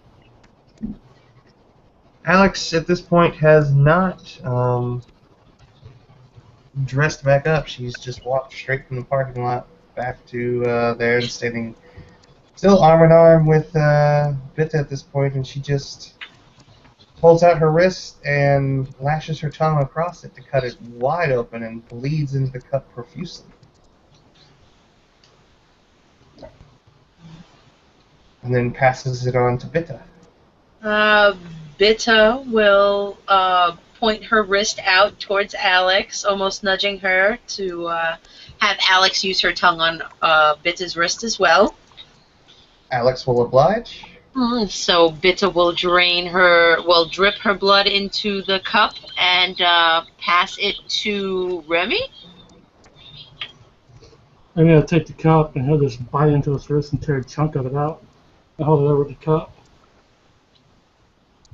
Alex, at this point, has not dressed back up. She's just walked straight from the parking lot back to there and standing still arm in arm with Bita at this point, and she just holds out her wrist and lashes her tongue across it to cut it wide open and bleeds into the cup profusely. And then passes it on to Bita.
Bita will point her wrist out towards Alex, almost nudging her to have Alex use her tongue on Bita's wrist as well.
Alex will oblige.
So Bita will drip her blood into the cup and pass it to Remy.
And he'll take the cup and he'll just bite into his wrist and tear a chunk of it out and hold it over the cup.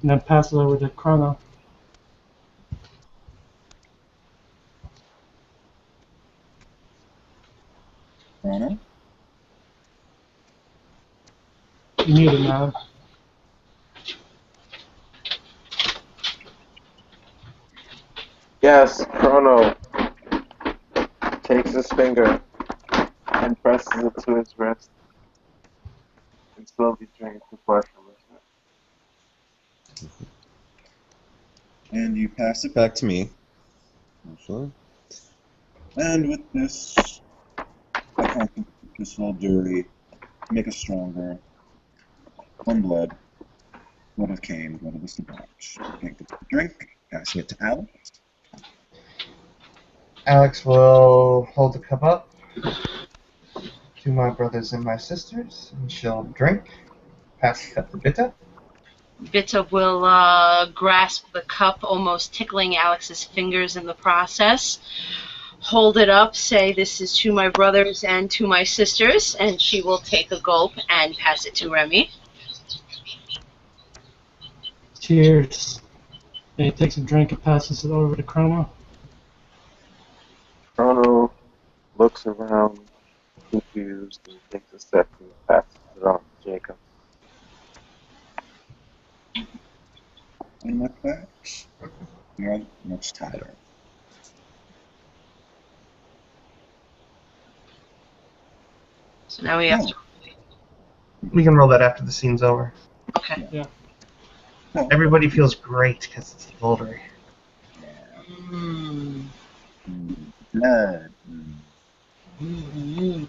And then pass it over to Chrono.
Chrono?
You need it now.
Yes, Chrono takes his finger and presses it to his wrist and slowly drains the blood from his wrist.
And you pass it back to me. Actually. And with this, I can't think this will make us stronger. One blood, blood of Cain, blood of the Sabbatch. Take the drink, passing it to Alex.
Alex will hold the cup up to my brothers and my sisters, and she'll drink, pass the cup to Bita.
Bita will grasp the cup, almost tickling Alex's fingers in the process. Hold it up, say, "This is to my brothers and to my sisters," and she will take a gulp and pass it to Remy.
Cheers. And he takes a drink and passes it over to Chrono.
Chrono looks around, confused, and takes a sip and passes it on to Jacob.
And like that, you're much tighter.
So now we have to...
We can roll that after the scene's over.
Okay.
Yeah.
Everybody feels great because it's Voldery.
Mm.
Blood.
Mm.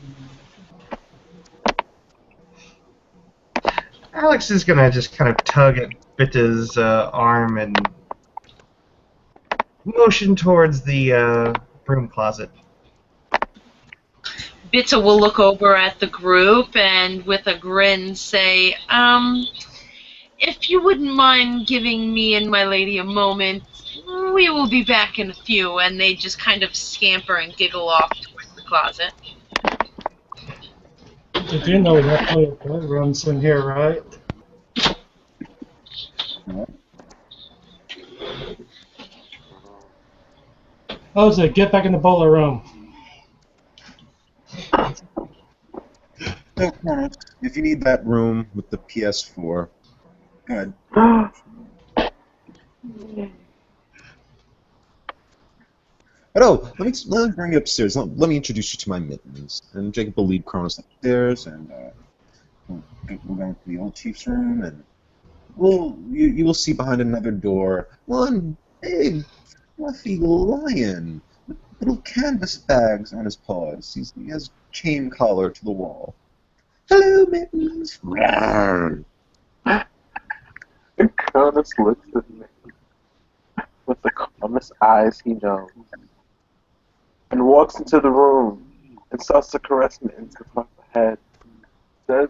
Alex is gonna just kind of tug at Bita's arm and motion towards the broom closet.
Bita will look over at the group and with a grin say, if you wouldn't mind giving me and my lady a moment, we will be back in a few, and they just kind of scamper and giggle off towards the closet.
Did you know that toilet runs in here, right? Jose, get back in the bowler room.
No, Chrono, if you need that room with the PS4, go ahead. But let me bring you upstairs. Let me introduce you to my mittens. And Jacob will lead Kronos upstairs, and we'll go into the old chief's room, and you will see behind another door one big, fluffy lion with little canvas bags on his paws. He has chain collar to the wall. Hello, mittens.
Cronus looks at me with the calmest eyes he knows and walks into the room and starts to caress Mittens across the head. Says,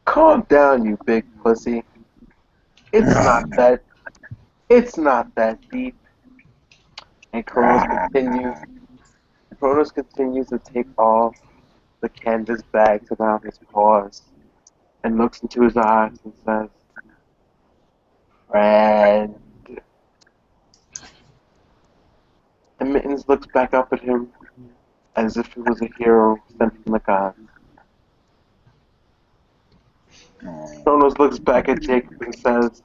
"Calm down, you big pussy. It's not that deep." And Kronos continues to take off the canvas bags around his paws and looks into his eyes and says, "Friend." And Mittens looks back up at him as if it was a hero sent from the gods. Kronos looks back at Jacob and says,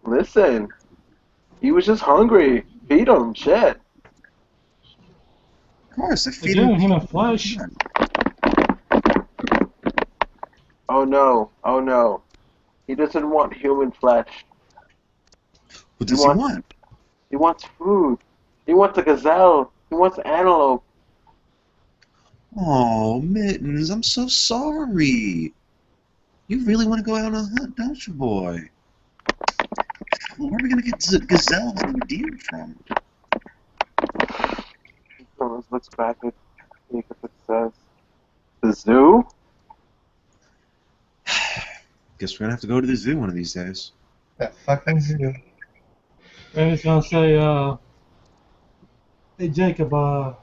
"Listen, he was just hungry. Feed him, shit."
course, I
They
feed
do
him
in human flesh.
Oh no, oh no. He doesn't want human flesh.
What does he
wants-
want?
He wants food. He wants a gazelle. He wants antelope.
Oh, Mittens, I'm so sorry. You really want to go out on a hunt, don't you, boy? Well, where are we going to get gazelles and deer from?
Thomas looks back at Jacob and says, "The zoo?"
Guess we're going to have to go to the zoo one of these days.
That fucking zoo.
And he's gonna say, hey Jacob, how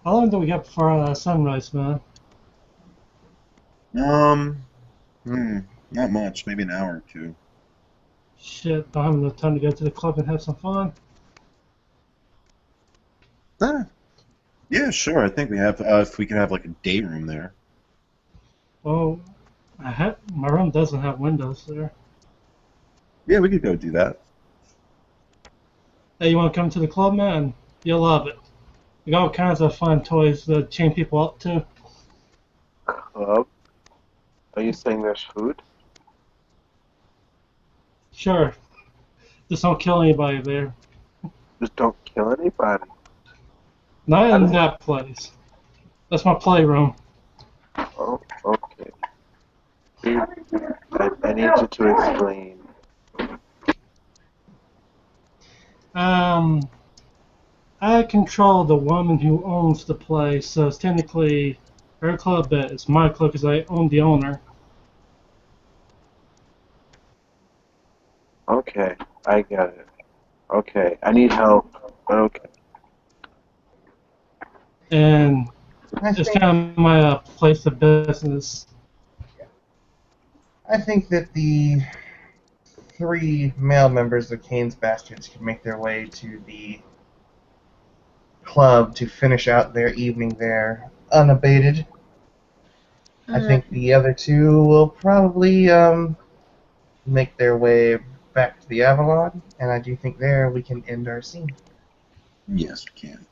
long do we got before sunrise, man?
Not much. Maybe an hour or two.
Shit, don't have enough time to go to the club and have some fun.
Yeah, sure. I think we have, if we can have like a day room there.
Well, my room doesn't have windows there.
Yeah, we could go do that.
Hey, you want to come to the club, man? You'll love it. We got all kinds of fun toys to chain people up to.
Club? Are you saying there's food?
Sure. Just don't kill anybody there.
Just don't kill anybody.
Not in that place. That's my playroom.
Oh, okay. I need you to explain.
I control the woman who owns the place, so it's technically her club, but it's my club because I own the owner.
Okay, I get it. Okay, I need help. Okay.
And
I
it's
think,
kind of my place of business.
I think that the 3 male members of Kane's Bastards can make their way to the club to finish out their evening there unabated. I think the other 2 will probably make their way back to the Avalon, and I do think there we can end our scene.
Yes, we can.